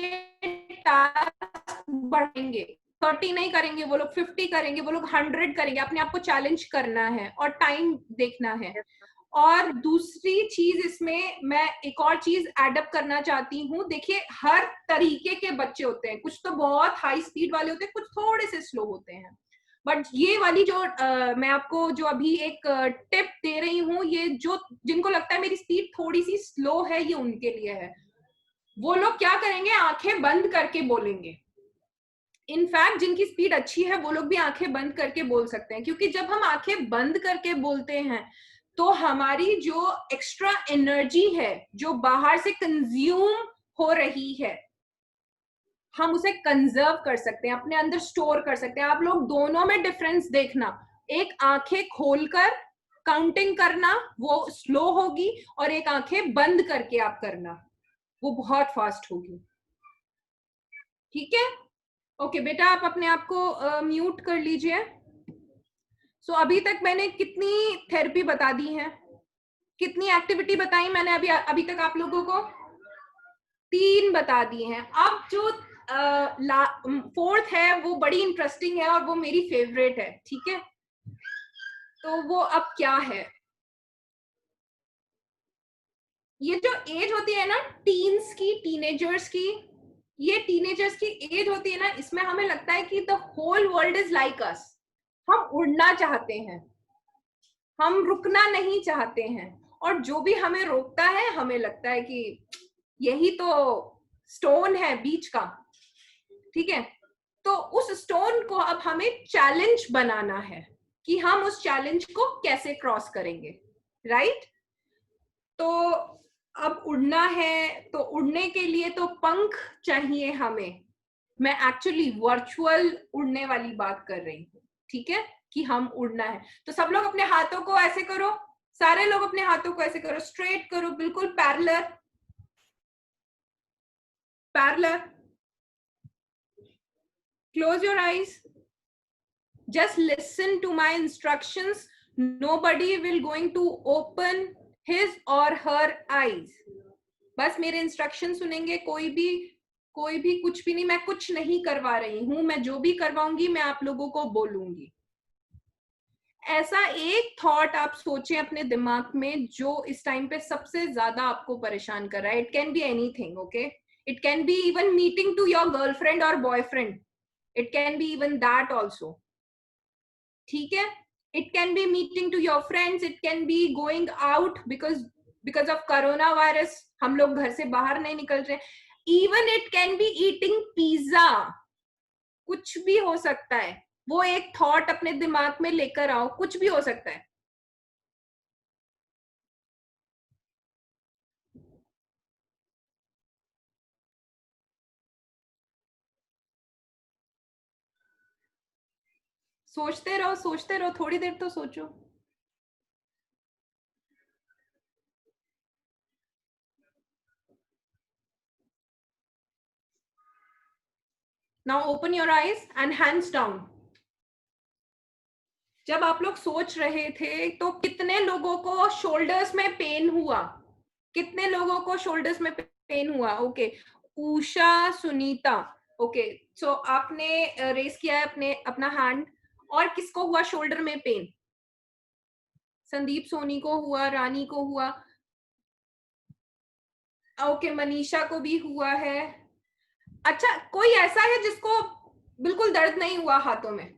टास्क बढ़ाएंगे। 30 नहीं करेंगे वो लोग, 50 करेंगे वो लोग, 100 करेंगे। अपने आप को चैलेंज करना है और टाइम देखना है। और दूसरी चीज इसमें मैं एक और चीज एडअप करना चाहती हूँ। देखिए, हर तरीके के बच्चे होते हैं, कुछ तो बहुत हाई स्पीड वाले होते हैं, कुछ थोड़े से स्लो होते हैं। बट ये वाली जो मैं आपको जो अभी एक टिप दे रही हूँ, ये जो जिनको लगता है मेरी स्पीड थोड़ी सी स्लो है, ये उनके लिए है। वो लोग क्या करेंगे? आंखें बंद करके बोलेंगे। इनफैक्ट जिनकी स्पीड अच्छी है वो लोग भी आंखें बंद करके बोल सकते हैं, क्योंकि जब हम आंखें बंद करके बोलते हैं तो हमारी जो एक्स्ट्रा एनर्जी है जो बाहर से कंज्यूम हो रही है, हम उसे कंजर्व कर सकते हैं, अपने अंदर स्टोर कर सकते हैं। आप लोग दोनों में डिफरेंस देखना। एक आंखें खोलकर काउंटिंग करना, वो स्लो होगी, और एक आंखें बंद करके आप करना, वो बहुत फास्ट होगी। ठीक है? ओके बेटा, आप अपने आप को म्यूट कर लीजिए। सो अभी तक मैंने कितनी थेरेपी बता दी है? कितनी एक्टिविटी बताई मैंने अभी तक आप लोगों को? 3 बता दी हैं। अब जो फोर्थ है वो बड़ी इंटरेस्टिंग है और वो मेरी फेवरेट है, ठीक है? तो वो अब क्या है? ये जो एज होती है ना टीन्स की, टीनेजर्स की, ये टीनेजर्स की एज होती है ना, इसमें हमें लगता है कि the whole world is like us. हम उड़ना चाहते हैं, हम रुकना नहीं चाहते हैं, और जो भी हमें रोकता है हमें लगता है कि यही तो स्टोन है बीच का, ठीक है। तो उस स्टोन को अब हमें चैलेंज बनाना है कि हम उस चैलेंज को कैसे क्रॉस करेंगे, राइट। तो अब उड़ना है, तो उड़ने के लिए तो पंख चाहिए हमें। मैं एक्चुअली वर्चुअल उड़ने वाली बात कर रही हूँ, ठीक है, कि हम उड़ना है। तो सब लोग अपने हाथों को ऐसे करो, सारे लोग अपने हाथों को ऐसे करो, स्ट्रेट करो, बिल्कुल parallel parallel. Close your eyes, just listen to my instructions. Nobody will going to open his or her eyes. बस मेरे इंस्ट्रक्शन सुनेंगे, कोई भी कुछ भी नहीं, मैं कुछ नहीं करवा रही हूं, मैं जो भी करवाऊंगी मैं आप लोगों को बोलूंगी। ऐसा एक थॉट आप सोचें अपने दिमाग में जो इस टाइम पे सबसे ज्यादा आपको परेशान कर रहा है। It can be anything, okay, it can be even meeting to your girlfriend और boyfriend, it can be even that also, ठीक है। It can be meeting to your friends, it can be going out because of corona virus, हम लोग घर से बाहर नहीं निकल रहे। Even it can be eating pizza, कुछ भी हो सकता है। वो एक थॉट अपने दिमाग में लेकर आओ, कुछ भी हो सकता है। सोचते रहो, थोड़ी देर तो सोचो। Now open your eyes and hands down. जब आप लोग सोच रहे थे तो कितने लोगों को शोल्डर्स में पेन हुआ? कितने लोगों को शोल्डर्स में पेन हुआ? ओके, उषा, सुनीता, ओके, सो आपने रेस किया है अपना हैंड। और किसको हुआ शोल्डर में पेन? संदीप सोनी को हुआ, रानी को हुआ, ओके, मनीषा को भी हुआ है। अच्छा, कोई ऐसा है जिसको बिल्कुल दर्द नहीं हुआ हाथों में?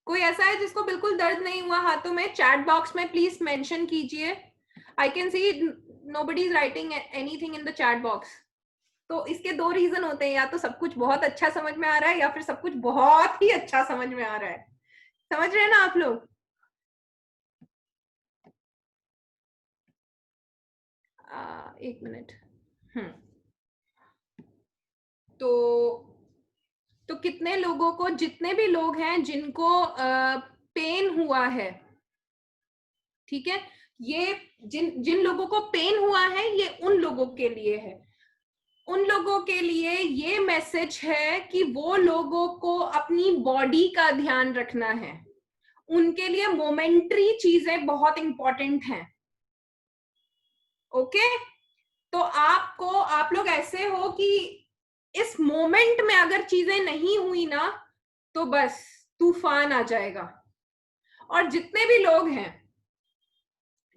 कोई ऐसा है जिसको बिल्कुल दर्द नहीं हुआ हाथों में? चैट बॉक्स में प्लीज मेंशन कीजिए। I can see nobody is writing anything in the chat box. तो इसके दो रीजन होते हैं, या तो सब कुछ बहुत अच्छा समझ में आ रहा है या फिर सब कुछ बहुत ही अच्छा समझ में आ रहा है। समझ रहे हैं ना आप लोग? एक मिनट। तो कितने लोगों को, जितने भी लोग हैं जिनको पेन हुआ है, ठीक है, ये जिन लोगों को पेन हुआ है ये उन लोगों के लिए है। उन लोगों के लिए ये मैसेज है कि वो लोगों को अपनी बॉडी का ध्यान रखना है। उनके लिए मोमेंट्री चीजें बहुत इंपॉर्टेंट हैं, ओके। तो आप लोग ऐसे हो कि इस मोमेंट में अगर चीजें नहीं हुई ना तो बस तूफान आ जाएगा। और जितने भी लोग हैं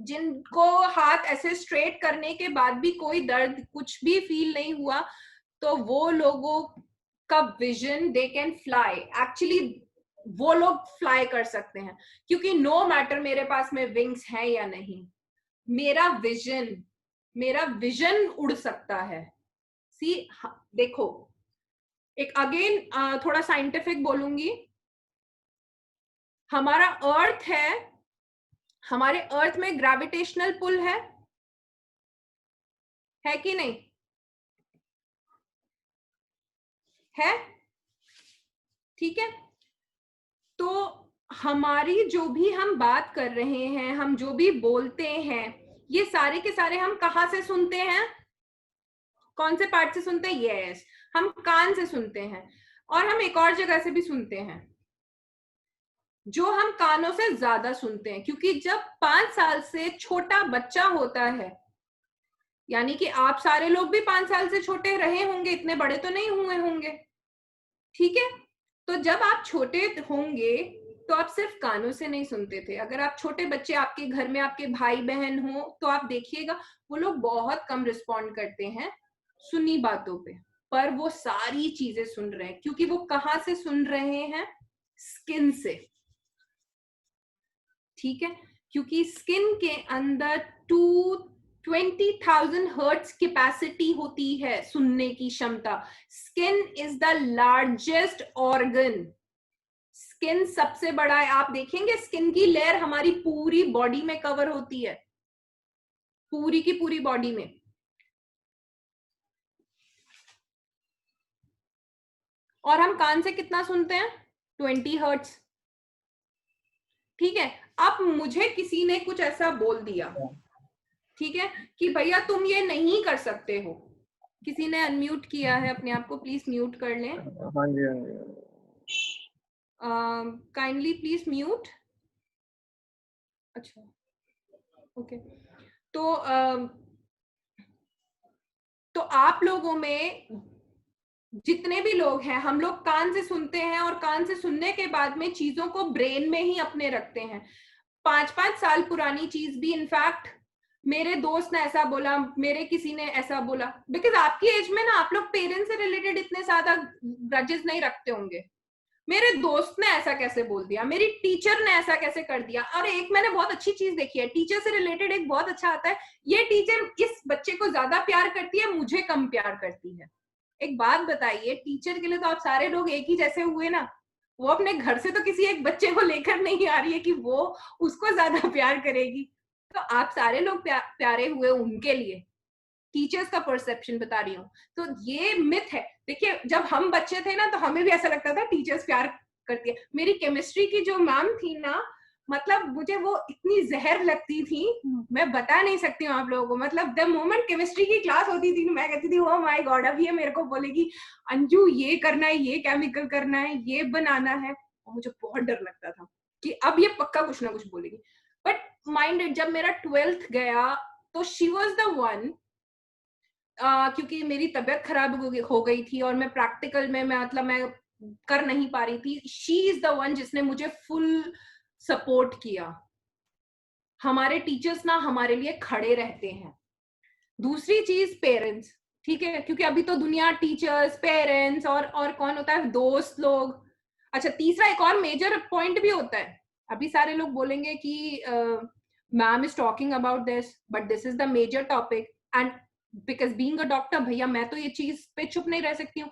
जिनको हाथ ऐसे स्ट्रेट करने के बाद भी कोई दर्द कुछ भी फील नहीं हुआ, तो वो लोगों का vision, they can fly. Actually वो लोग फ्लाई कर सकते हैं, क्योंकि नो मैटर मेरे पास में विंग्स है या नहीं, मेरा विजन उड़ सकता है। सी, देखो, एक अगेन थोड़ा साइंटिफिक बोलूंगी। हमारा अर्थ है, हमारे अर्थ में ग्रेविटेशनल पुल है कि नहीं है? ठीक है। तो हमारी जो भी हम बात कर रहे हैं, हम जो भी बोलते हैं, ये सारे के सारे हम कहाँ से सुनते हैं? कौन से पार्ट से सुनते हैं? यस, हम कान से सुनते हैं। और हम एक और जगह से भी सुनते हैं, जो हम कानों से ज्यादा सुनते हैं, क्योंकि जब 5 साल से छोटा बच्चा होता है, यानी कि आप सारे लोग भी 5 साल से छोटे रहे होंगे, इतने बड़े तो नहीं हुए होंगे, ठीक है। तो जब आप छोटे होंगे तो आप सिर्फ कानों से नहीं सुनते थे। अगर आप छोटे बच्चे, आपके घर में आपके भाई बहन हो, तो आप देखिएगा वो लोग बहुत कम रिस्पॉन्ड करते हैं सुनी बातों पे, पर वो सारी चीजें सुन रहे हैं, क्योंकि वो कहाँ से सुन रहे हैं? स्किन से, ठीक है। क्योंकि स्किन के अंदर 20,000 हर्ट्ज कैपेसिटी होती है सुनने की क्षमता। Skin is the largest organ, skin सबसे बड़ा है। आप देखेंगे स्किन की लेयर हमारी पूरी बॉडी में कवर होती है, पूरी की पूरी बॉडी में। और हम कान से कितना सुनते हैं? 20 हर्ट्ज। ठीक है, अब मुझे किसी ने कुछ ऐसा बोल दिया, ठीक है, कि भैया तुम ये नहीं कर सकते हो। किसी ने अनम्यूट किया है अपने आप को, प्लीज म्यूट कर लें। हाँ जी, हाँ जी। Kindly please mute. अच्छा, ओके। तो आप लोगों में जितने भी लोग हैं, हम लोग कान से सुनते हैं और कान से सुनने के बाद में चीजों को ब्रेन में ही अपने रखते हैं। 5-5 साल पुरानी चीज भी, इनफैक्ट मेरे दोस्त ने ऐसा बोला, मेरे किसी ने ऐसा बोला, बिकॉज आपकी एज में ना आप लोग पेरेंट्स से रिलेटेड इतने ज्यादा ग्रजेस नहीं रखते होंगे। मेरे दोस्त ने ऐसा कैसे बोल दिया, मेरी टीचर ने ऐसा कैसे कर दिया। और एक मैंने बहुत अच्छी चीज देखी है, टीचर से रिलेटेड एक बहुत अच्छा आता है, ये टीचर इस बच्चे को ज्यादा प्यार करती है, मुझे कम प्यार करती है। एक बात बताइए, टीचर के लिए तो आप सारे लोग एक ही जैसे हुए ना। वो अपने घर से तो किसी एक बच्चे को लेकर नहीं आ रही है कि वो उसको ज्यादा प्यार करेगी। तो आप सारे लोग प्यारे हुए उनके लिए। टीचर्स का परसेप्शन बता रही हूँ। तो ये मिथ है। देखिए, जब हम बच्चे थे ना तो हमें भी ऐसा लगता था टीचर्स प्यार करती है। मेरी केमिस्ट्री की जो मैम थी ना, मतलब मुझे वो इतनी जहर लगती थी, मैं बता नहीं सकती हूँ आप लोगों को। मतलब द मोमेंट केमिस्ट्री की क्लास होती थी, मैं कहती थी ओ माय गॉड, अब ये मेरे को बोलेगी अंजू ये करना है, ये केमिकल करना है, ये बनाना है। और मुझे बहुत डर लगता था कि अब ये पक्का कुछ ना कुछ बोलेगी। बट माइंड, जब मेरा 12th गया तो शी वॉज द वन, क्योंकि मेरी तबीयत खराब हो गई थी और मैं प्रैक्टिकल में मैं कर नहीं पा रही थी। शी इज द वन जिसने मुझे फुल सपोर्ट किया। हमारे टीचर्स ना हमारे लिए खड़े रहते हैं। दूसरी चीज, पेरेंट्स, ठीक है, क्योंकि अभी तो दुनिया टीचर्स, पेरेंट्स और कौन होता है, दोस्त लोग। अच्छा, तीसरा एक और मेजर पॉइंट भी होता है। अभी सारे लोग बोलेंगे कि ma'am is talking about this, but this is the major topic. And because being a doctor, भैया मैं तो ये चीज पे चुप नहीं रह सकती हूँ।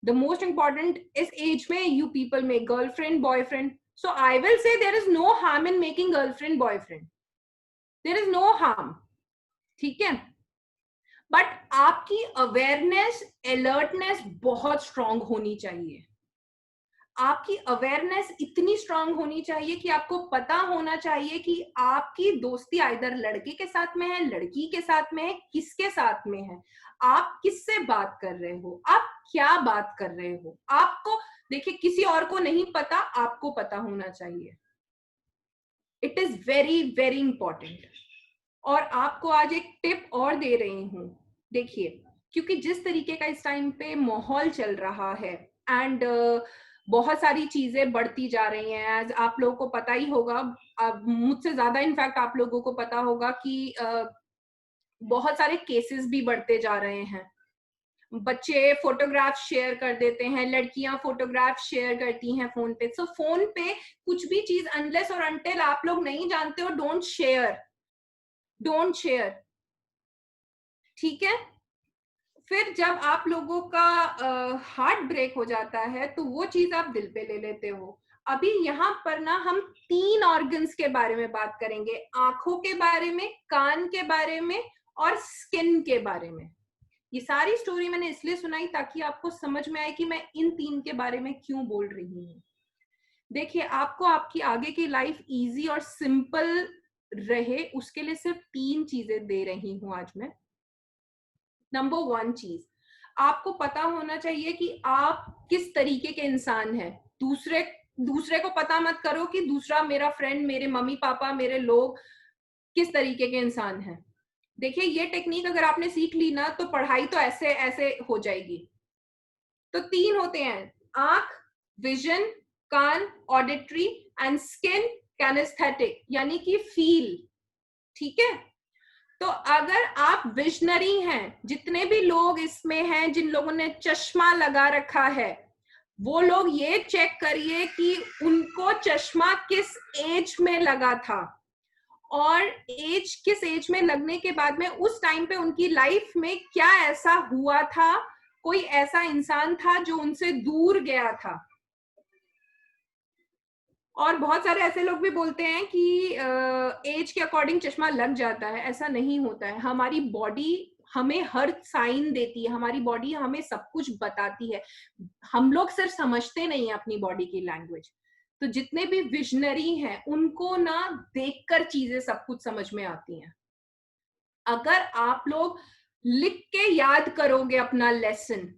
द मोस्ट इंपॉर्टेंट इस एज में you people make girlfriend boyfriend. So I will say there is no harm in making girlfriend boyfriend, there is no harm, ठीक है। बट आपकी अवेयरनेस, अलर्टनेस बहुत स्ट्रांग होनी चाहिए। आपकी अवेयरनेस इतनी स्ट्रांग होनी चाहिए कि आपको पता होना चाहिए कि आपकी दोस्ती आइदर लड़के के साथ में है, लड़की के साथ में है, किसके साथ में है, आप किससे बात कर रहे हो, आप क्या बात कर रहे हो। आपको देखिए, किसी और को नहीं पता, आपको पता होना चाहिए। It is very very important. और आपको आज एक टिप और दे रही हूं। देखिए, क्योंकि जिस तरीके का इस टाइम पे माहौल चल रहा है एंड बहुत सारी चीजें बढ़ती जा रही हैं, एज आप लोगों को पता ही होगा, मुझसे ज्यादा इनफैक्ट आप लोगों को पता होगा कि बहुत सारे केसेस भी बढ़ते जा रहे हैं। बच्चे फोटोग्राफ शेयर कर देते हैं, लड़कियां फोटोग्राफ शेयर करती हैं फोन पे। सो फोन पे कुछ भी चीज अनलेस और अनटिल आप लोग नहीं जानते हो, डोंट शेयर, डोंट शेयर, ठीक है। फिर जब आप लोगों का हार्ट ब्रेक हो जाता है तो वो चीज आप दिल पे ले लेते हो। अभी यहाँ पर ना हम 3 ऑर्गन्स के बारे में बात करेंगे, आंखों के बारे में, कान के बारे में और स्किन के बारे में। ये सारी स्टोरी मैंने इसलिए सुनाई ताकि आपको समझ में आए कि मैं इन 3 के बारे में क्यों बोल रही हूँ। देखिए, आपको आपकी आगे की लाइफ इजी और सिंपल रहे, उसके लिए सिर्फ 3 चीजें दे रही हूँ आज मैं। नंबर 1 चीज, आपको पता होना चाहिए कि आप किस तरीके के इंसान हैं। दूसरे को पता मत करो कि दूसरा मेरा फ्रेंड, मेरे मम्मी पापा, मेरे लोग किस तरीके के इंसान हैं। देखिए, ये टेक्निक अगर आपने सीख ली ना तो पढ़ाई तो ऐसे ऐसे हो जाएगी। तो 3 होते हैं, आंख, विजन, कान, ऑडिटरी, एंड स्किन, कैनेस्थेटिक, यानी कि फील, ठीक है। तो अगर आप विजनरी हैं, जितने भी लोग इसमें हैं जिन लोगों ने चश्मा लगा रखा है, वो लोग ये चेक करिए कि उनको चश्मा किस एज में लगा था और एज किस एज में लगने के बाद में उस टाइम पे उनकी लाइफ में क्या ऐसा हुआ था, कोई ऐसा इंसान था जो उनसे दूर गया था। और बहुत सारे ऐसे लोग भी बोलते हैं कि एज के अकॉर्डिंग चश्मा लग जाता है, ऐसा नहीं होता है। हमारी बॉडी हमें हर साइन देती है, हमारी बॉडी हमें सब कुछ बताती है, हम लोग सिर्फ समझते नहीं है अपनी बॉडी की लैंग्वेज। तो जितने भी विजनरी हैं उनको ना देखकर चीजें सब कुछ समझ में आती हैं। अगर आप लोग लिख के याद करोगे अपना लेसन,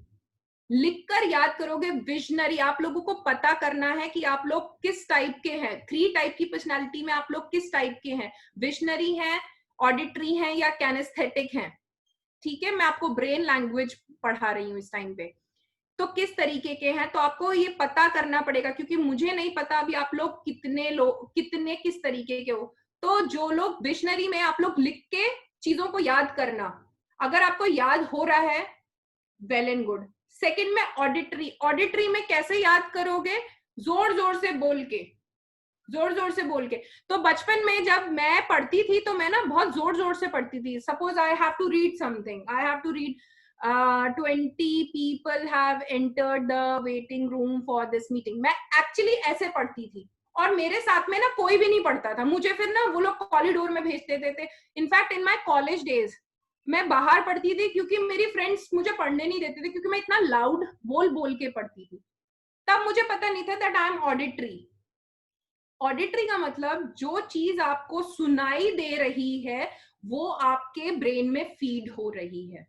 लिखकर याद करोगे, विजनरी, आप लोगों को पता करना है कि आप लोग किस टाइप के हैं। 3 टाइप की पर्सनालिटी में आप लोग किस टाइप के हैं, विजनरी हैं, ऑडिटरी हैं या कैनेस्थेटिक हैं। ठीक है, मैं आपको ब्रेन लैंग्वेज पढ़ा रही हूँ इस टाइम पे। तो किस तरीके के हैं तो आपको ये पता करना पड़ेगा, क्योंकि मुझे नहीं पता अभी आप लोग कितने किस तरीके के हो। तो जो लोग विजनरी में, आप लोग लिख के चीजों को याद करना, अगर आपको याद हो रहा है वेल एंड गुड। सेकंड में ऑडिटरी, ऑडिटरी में कैसे याद करोगे, जोर जोर से बोल के, जोर जोर से बोल के। तो बचपन में जब मैं पढ़ती थी तो मैं ना बहुत जोर जोर से पढ़ती थी। Suppose I have to read something, I have to read 20 people have entered the waiting room for this meeting, मैं एक्चुअली ऐसे पढ़ती थी। और मेरे साथ में ना कोई भी नहीं पढ़ता था, मुझे फिर ना वो लोग कॉरिडोर में भेज देते थे। In fact in my college days मैं बाहर पढ़ती थी, क्योंकि मेरी फ्रेंड्स मुझे पढ़ने नहीं देते थे, क्योंकि मैं इतना लाउड बोल बोल के पढ़ती थी। तब मुझे पता नहीं था that I am auditory. Auditory का मतलब जो चीज आपको सुनाई दे रही है वो आपके ब्रेन में फीड हो रही है,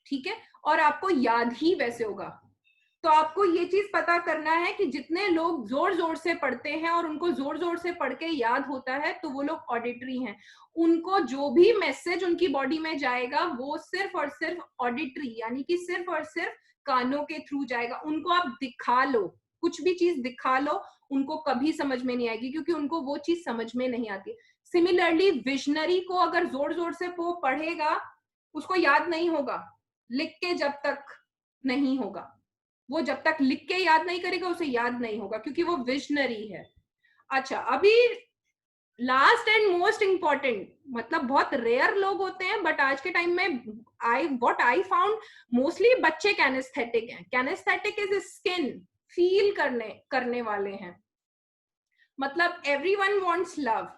ठीक है, और आपको याद ही वैसे होगा। तो आपको ये चीज पता करना है कि जितने लोग जोर जोर से पढ़ते हैं और उनको जोर जोर से पढ़ के याद होता है तो वो लोग ऑडिटरी हैं। उनको जो भी मैसेज उनकी बॉडी में जाएगा वो सिर्फ और सिर्फ ऑडिटरी, यानी कि सिर्फ और सिर्फ कानों के थ्रू जाएगा। उनको आप दिखा लो, कुछ भी चीज दिखा लो, उनको कभी समझ में नहीं आएगी, क्योंकि उनको वो चीज समझ में नहीं आती। सिमिलरली विजनरी को अगर जोर जोर से वो पढ़ेगा उसको याद नहीं होगा, लिख के जब तक नहीं होगा, वो जब तक लिख के याद नहीं करेगा उसे याद नहीं होगा, क्योंकि वो विजनरी है। अच्छा, अभी लास्ट एंड मोस्ट इंपॉर्टेंट, मतलब बहुत रेयर लोग होते हैं बट आज के टाइम में व्हाट आई फाउंड मोस्टली बच्चे कैनेस्थेटिक हैं। कैनेस्थेटिक इज स्किन, फील करने वाले हैं। मतलब एवरीवन वांट्स लव,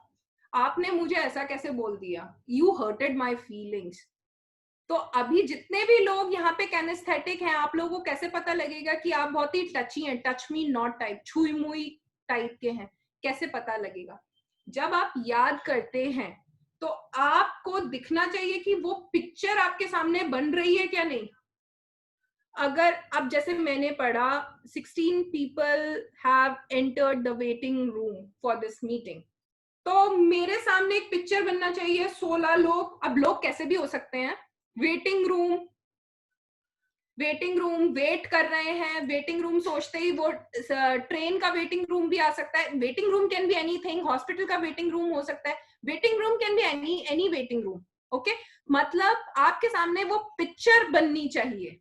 आपने मुझे ऐसा कैसे बोल दिया, यू हर्टेड माय फीलिंग्स। तो अभी जितने भी लोग यहाँ पे कैनेस्थेटिक हैं, आप लोगों को कैसे पता लगेगा कि आप बहुत ही टची हैं, टच मी नॉट टाइप, छुई मुई टाइप के हैं, कैसे पता लगेगा? जब आप याद करते हैं तो आपको दिखना चाहिए कि वो पिक्चर आपके सामने बन रही है क्या नहीं। अगर अब जैसे मैंने पढ़ा 16 people have entered the waiting room for this meeting, तो मेरे सामने एक पिक्चर बनना चाहिए 16 लोग, अब लोग कैसे भी हो सकते हैं, वेटिंग रूम वेट कर रहे हैं। वेटिंग रूम सोचते ही वो ट्रेन का वेटिंग रूम भी आ सकता है, waiting room can be anything, hospital का वेटिंग रूम हो सकता है, waiting room can be any waiting room. Okay, मतलब आपके सामने वो पिक्चर बननी चाहिए,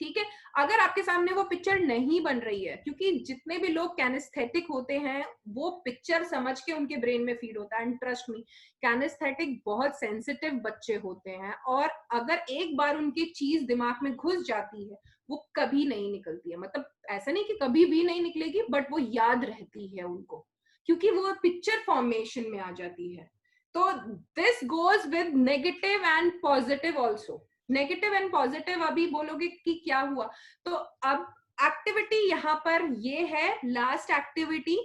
ठीक है। अगर आपके सामने वो पिक्चर नहीं बन रही है, क्योंकि जितने भी लोग कैनेस्थेटिक होते हैं वो पिक्चर समझ के उनके ब्रेन में फीड होता है। एंड ट्रस्ट मी, कैनेस्थेटिक बहुत सेंसिटिव बच्चे होते हैं, और अगर एक बार उनकी चीज दिमाग में घुस जाती है वो कभी नहीं निकलती है। मतलब ऐसा नहीं कि कभी भी नहीं निकलेगी, बट वो याद रहती है उनको, क्योंकि वो पिक्चर फॉर्मेशन में आ जाती है। तो this goes with negative and positive also. Negative and positive, अभी बोलोगे कि क्या हुआ, तो अब एक्टिविटी यहाँ पर ये है, लास्ट एक्टिविटी,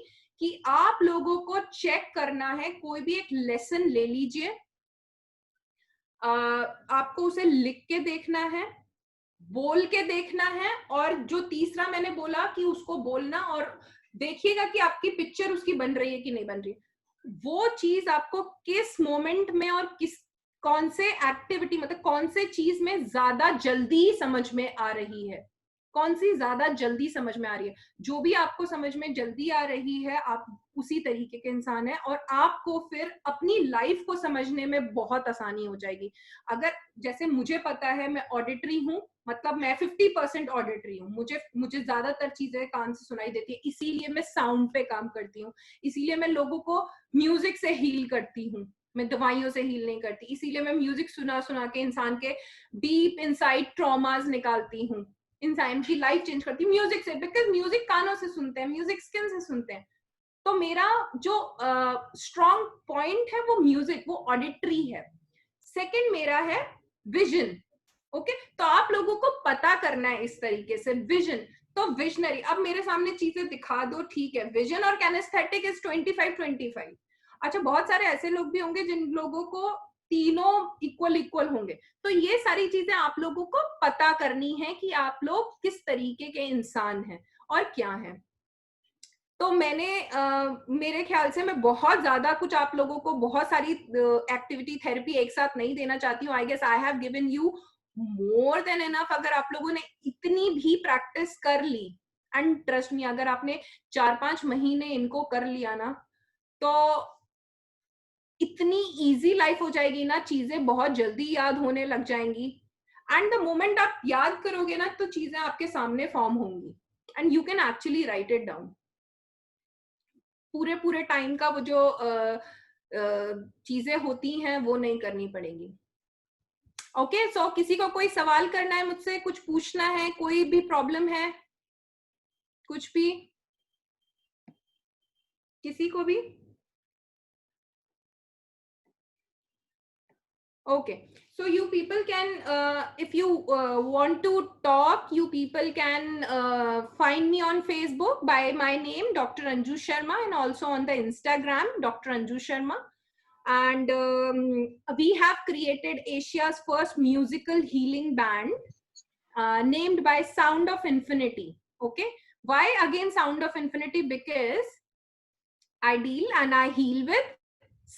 कि आप लोगों को चेक करना है, कोई भी एक लेसन ले लीजिए, आपको उसे लिख के देखना है, बोल के देखना है, और जो तीसरा मैंने बोला कि उसको बोलना, और देखिएगा कि आपकी पिक्चर उसकी बन रही है कि नहीं बन रही। वो चीज आपको किस मोमेंट में और कौन से एक्टिविटी, मतलब कौन से चीज में ज्यादा जल्दी समझ में आ रही है, कौन सी ज्यादा जल्दी समझ में आ रही है। जो भी आपको समझ में जल्दी आ रही है आप उसी तरीके के इंसान है, और आपको फिर अपनी लाइफ को समझने में बहुत आसानी हो जाएगी। अगर जैसे मुझे पता है मैं ऑडिटरी हूँ, मतलब मैं 50% ऑडिटरी हूँ, मुझे ज्यादातर चीजें कान से सुनाई देती है, इसीलिए मैं साउंड पे काम करती हूँ, इसीलिए मैं लोगों को म्यूजिक से हील करती हूँ, मैं दवाइयों से हील नहीं करती, इसीलिए मैं म्यूजिक सुना सुना के इंसान के डीप इनसाइड ट्रॉमास निकालती हूँ, इंसान की लाइफ चेंज करती हूँ म्यूजिक से, बिकॉज म्यूजिक कानों से सुनते हैं, म्यूजिक स्किन से सुनते हैं। तो मेरा जो स्ट्रॉन्ग पॉइंट है वो म्यूजिक, वो ऑडिटरी है। सेकंड मेरा है विजन। ओके, तो आप लोगों को पता करना है इस तरीके से विजन, तो विजनरी। अब मेरे सामने चीजें दिखा दो, ठीक है, विजन और कैनेस्थेटिक इज 25-25। अच्छा, बहुत सारे ऐसे लोग भी होंगे जिन लोगों को तीनों इक्वल इक्वल होंगे, तो ये सारी चीजें आप लोगों को पता करनी है कि आप लोग किस तरीके के इंसान हैं और क्या है। तो मैंने मेरे ख्याल से मैं बहुत ज्यादा कुछ आप लोगों को बहुत सारी एक्टिविटी थेरेपी एक साथ नहीं देना चाहती हूँ। I guess I have given you more than enough. अगर आप लोगों ने इतनी भी प्रैक्टिस कर ली, एंड ट्रस्ट मी, अगर आपने 4-5 महीने इनको कर लिया ना, तो इतनी इजी लाइफ हो जाएगी ना, चीजें बहुत जल्दी याद होने लग जाएंगी, एंड द मोमेंट आप याद करोगे ना तो चीजें आपके सामने फॉर्म होंगी, and you can actually right it down. पूरे टाइम का वो जो चीजें होती हैं वो नहीं करनी पड़ेगी। ओके, सो किसी को कोई सवाल करना है मुझसे, कुछ पूछना है, कोई भी प्रॉब्लम है, कुछ भी, किसी को भी? Okay, so you people can if you want to talk, you people can find me on Facebook by my name Dr. Anju Sharma, and also on the Instagram Dr. Anju Sharma. And we have created Asia's first musical healing band named by Sound of Infinity. Okay, why again Sound of Infinity? Because I deal and I heal with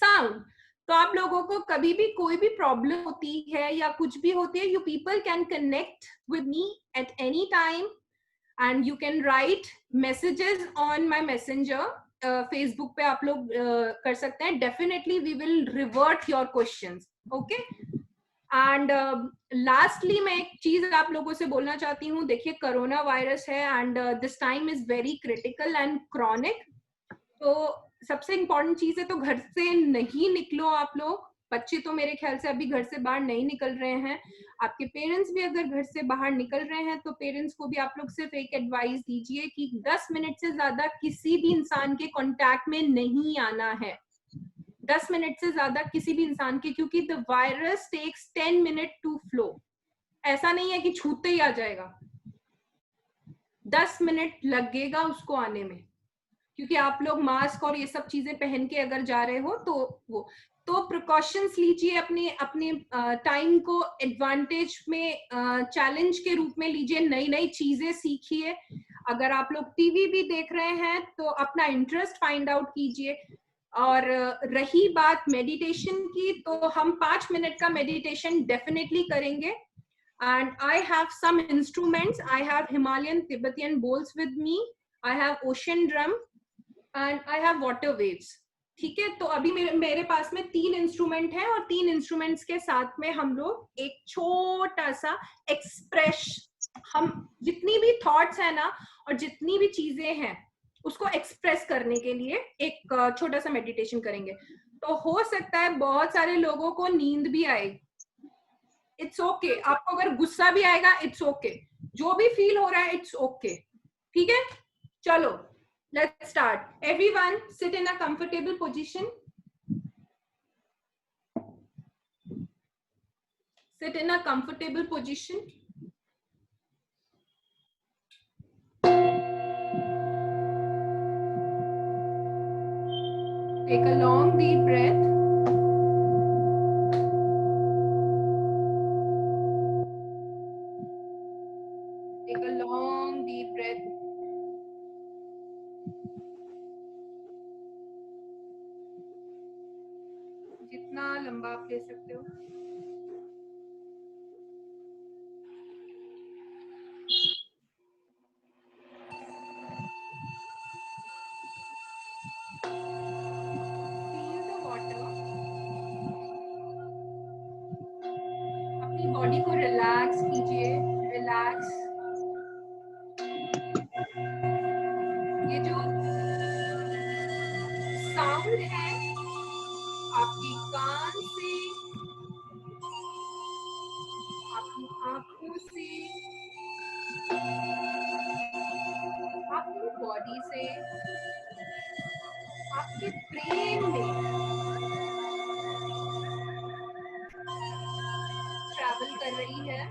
sound. तो आप लोगों को कभी भी कोई भी problem होती है या कुछ भी होती है, you people can connect with me at any time, and you can write messages on my messenger. Facebook पे आप लोग कर सकते हैं, definitely we will revert your questions. Okay, and lastly मैं एक चीज आप लोगों से बोलना चाहती हूँ। देखिए, कोरोना वायरस है and this time is very critical and chronic, तो सबसे इंपॉर्टेंट चीज है तो घर से नहीं निकलो आप लोग। बच्चे तो मेरे ख्याल से अभी घर से बाहर नहीं निकल रहे हैं, आपके पेरेंट्स भी अगर घर से बाहर निकल रहे हैं तो पेरेंट्स को भी आप लोग सिर्फ एक एडवाइस दीजिए कि 10 मिनट से ज्यादा किसी भी इंसान के कांटेक्ट में नहीं आना है। 10 मिनट से ज्यादा किसी भी इंसान के, क्योंकि the virus takes 10 minute to flow. ऐसा नहीं है कि छूते ही आ जाएगा, 10 मिनट लगेगा उसको आने में, क्योंकि आप लोग मास्क और ये सब चीजें पहन के अगर जा रहे हो तो वो, तो प्रिकॉशंस लीजिए, अपने अपने टाइम को एडवांटेज में चैलेंज के रूप में लीजिए, नई नई चीजें सीखिए। अगर आप लोग टीवी भी देख रहे हैं तो अपना इंटरेस्ट फाइंड आउट कीजिए। और रही बात मेडिटेशन की, तो हम 5 मिनट का मेडिटेशन डेफिनेटली करेंगे। And I have some instruments, I have Himalayan Tibetan bowls with me, I have ocean drum and I have water waves. ठीक है, तो अभी मेरे पास में 3 इंस्ट्रूमेंट है, और 3 इंस्ट्रूमेंट्स के साथ में हम लोग एक छोटा सा एक्सप्रेस, हम जितनी भी थॉट्स है ना और जितनी भी चीजें हैं उसको एक्सप्रेस करने के लिए एक छोटा सा मेडिटेशन करेंगे। तो हो सकता है बहुत सारे लोगों को नींद भी आए, इट्स ओके। आपको अगर गुस्सा भी आएगा, इट्स ओके। जो भी फील हो रहा है, इट्स ओके। ठीक है, चलो let's start. Everyone sit in a comfortable position. Sit in a comfortable position. Take a long deep breath. Take a long deep breath. जितना लंबा आप ले सकते हो। बॉडी को रिलैक्स कीजिए, रिलैक्स। ये जो साउंड है आपकी कान से, आपकी आंखों से, आपकी बॉडी से, आपके ब्रेन में ट्रैवल कर रही है।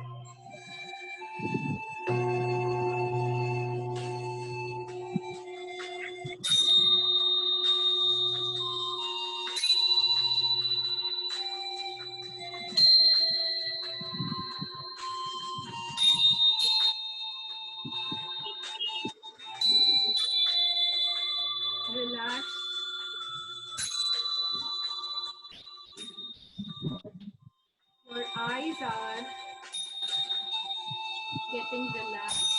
Relax. Your eyes are getting relaxed.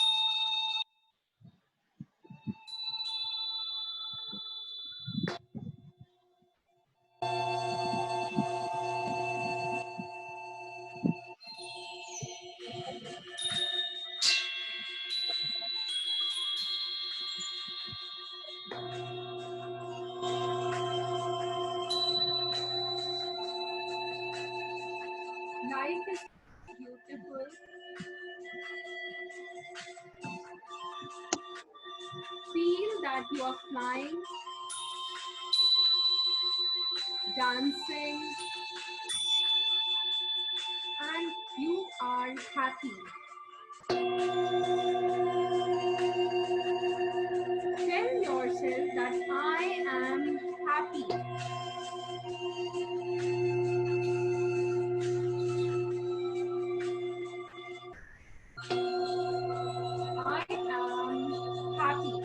Life is beautiful. Feel that you are flying, dancing, and you are happy. Tell yourself that I am happy. I am happy.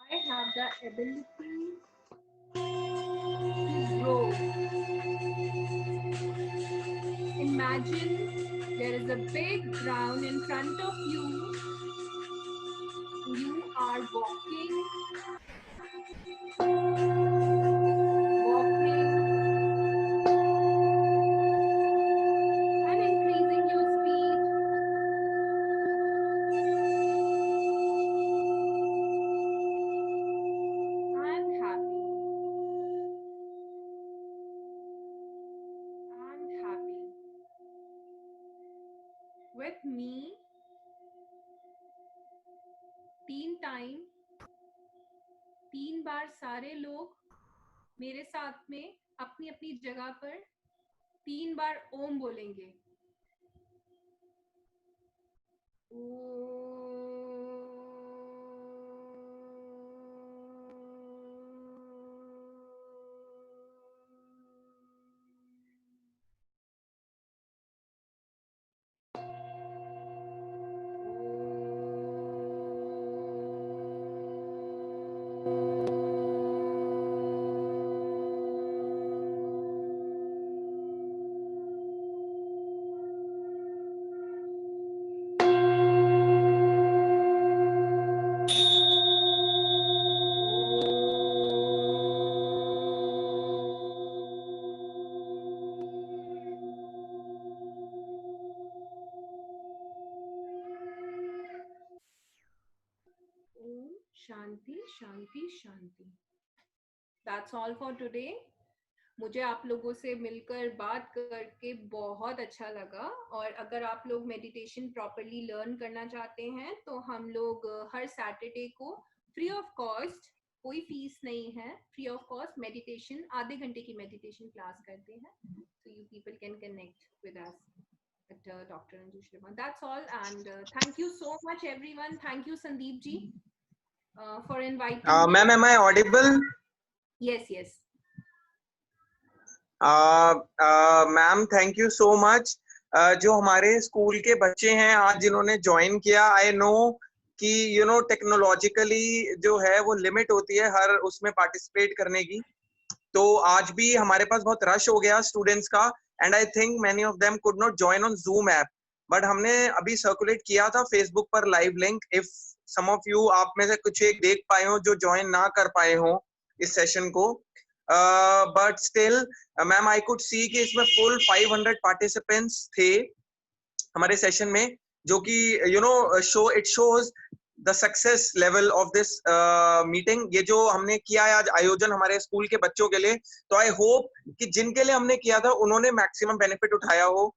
I have the ability to grow. Imagine there is a big ground in front of you. You are walking, and increasing your speed. And happy. And happy. With me, 3 बार सारे लोग मेरे साथ में अपनी अपनी जगह पर 3 बार ओम बोलेंगे। ओम शांति शांति शांति। That's all for today. मुझे आप लोगों से मिलकर बात करके बहुत अच्छा लगा। और अगर आप लोग मेडिटेशन प्रॉपरली लर्न करना चाहते हैं तो हम लोग हर सैटरडे को फ्री ऑफ कॉस्ट, कोई फीस नहीं है, फ्री ऑफ कॉस्ट मेडिटेशन, आधे घंटे की मेडिटेशन क्लास करते हैं। So you people can connect with us. at Dr. Anju Sharma. That's all, and thank you so much, everyone. Thank you, Sandeep ji, for inviting me. Ma'am, am I audible? Yes, yes. Ma'am thank you so much. जो हमारे school के बच्चे हैं आज जिन्होंने join किया, I know कि you know technologically जो है वो लिमिट होती है हर उसमें पार्टिसिपेट करने की। तो आज भी हमारे पास बहुत रश हो गया स्टूडेंट्स का, and I think many of them could not join on Zoom app, but हमने अभी सर्कुलेट किया था फेसबुक पर live link. If some of you आप में से कुछ एक देख पाए हो जो ज्वाइन ना कर पाए हो इस सेशन को, but still ma'am I could see कि इसमें फुल 500 पार्टिसिपेंट्स थे हमारे सेशन में, जो कि you know it shows the success level of this meeting. ये जो हमने किया है आज आयोजन हमारे स्कूल के बच्चों के लिए, तो आई होप कि जिनके लिए हमने किया था उन्होंने मैक्सिमम बेनिफिट उठाया हो।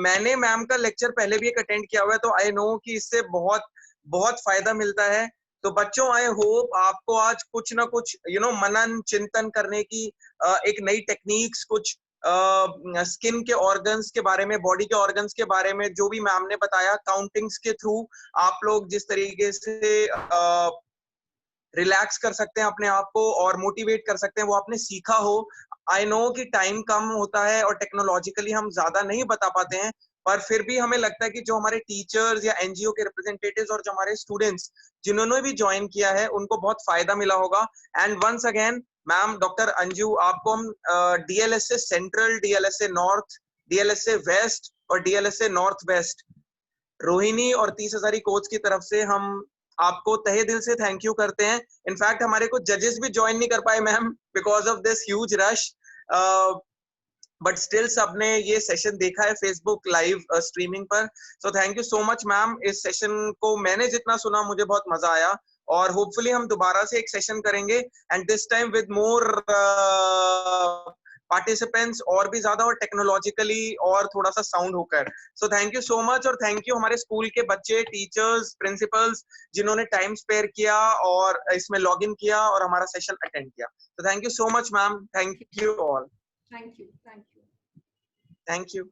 मैंने मैम का लेक्चर पहले भी एक अटेंड किया हुआ है, तो आई नो कि इससे बहुत बहुत फायदा मिलता है। तो बच्चों आई होप आपको आज कुछ ना कुछ यू नो मनन चिंतन करने की एक नई टेक्निक्स, कुछ स्किन के ऑर्गन्स के बारे में, बॉडी के ऑर्गन्स के बारे में जो भी मैम ने बताया, काउंटिंग्स के थ्रू आप लोग जिस तरीके से रिलैक्स कर सकते हैं अपने आप को और मोटिवेट कर सकते हैं, वो आपने सीखा हो। आई नो कि टाइम कम होता है और टेक्नोलॉजिकली हम ज्यादा नहीं बता पाते हैं, पर फिर भी हमें लगता है कि जो हमारे टीचर्स या एनजीओ के रिप्रेजेंटेटिव्स और जो हमारे स्टूडेंट्स जिन्होंने भी ज्वाइन किया है उनको बहुत फायदा मिला होगा। And once again ma'am, doctor Anju, आपको हम DLSA central, DLSA north, DLSA west और डीएलएसए नॉर्थ वेस्ट, रोहिणी और 30,000 कोच की तरफ से हम आपको तहे दिल से थैंक यू करते हैं। इनफैक्ट हमारे कुछ जजेस भी ज्वाइन नहीं कर पाए ma'am because of this huge rush, but still सबने ये सेशन देखा है फेसबुक लाइव स्ट्रीमिंग पर। So thank you so much ma'am. इस सेशन को मैंने जितना सुना मुझे बहुत मजा आया, और होपफुली हम दोबारा से एक सेशन करेंगे and this time with more participants, और भी ज्यादा और टेक्नोलॉजिकली और थोड़ा सा साउंड होकर। So thank you so much, और थैंक यू हमारे स्कूल के बच्चे, टीचर्स, प्रिंसिपल्स जिन्होंने टाइम स्पेयर किया और इसमें लॉग इन किया और हमारा सेशन अटेंड किया। तो thank you so much ma'am, thank you all, Thank you. Thank you. Thank you.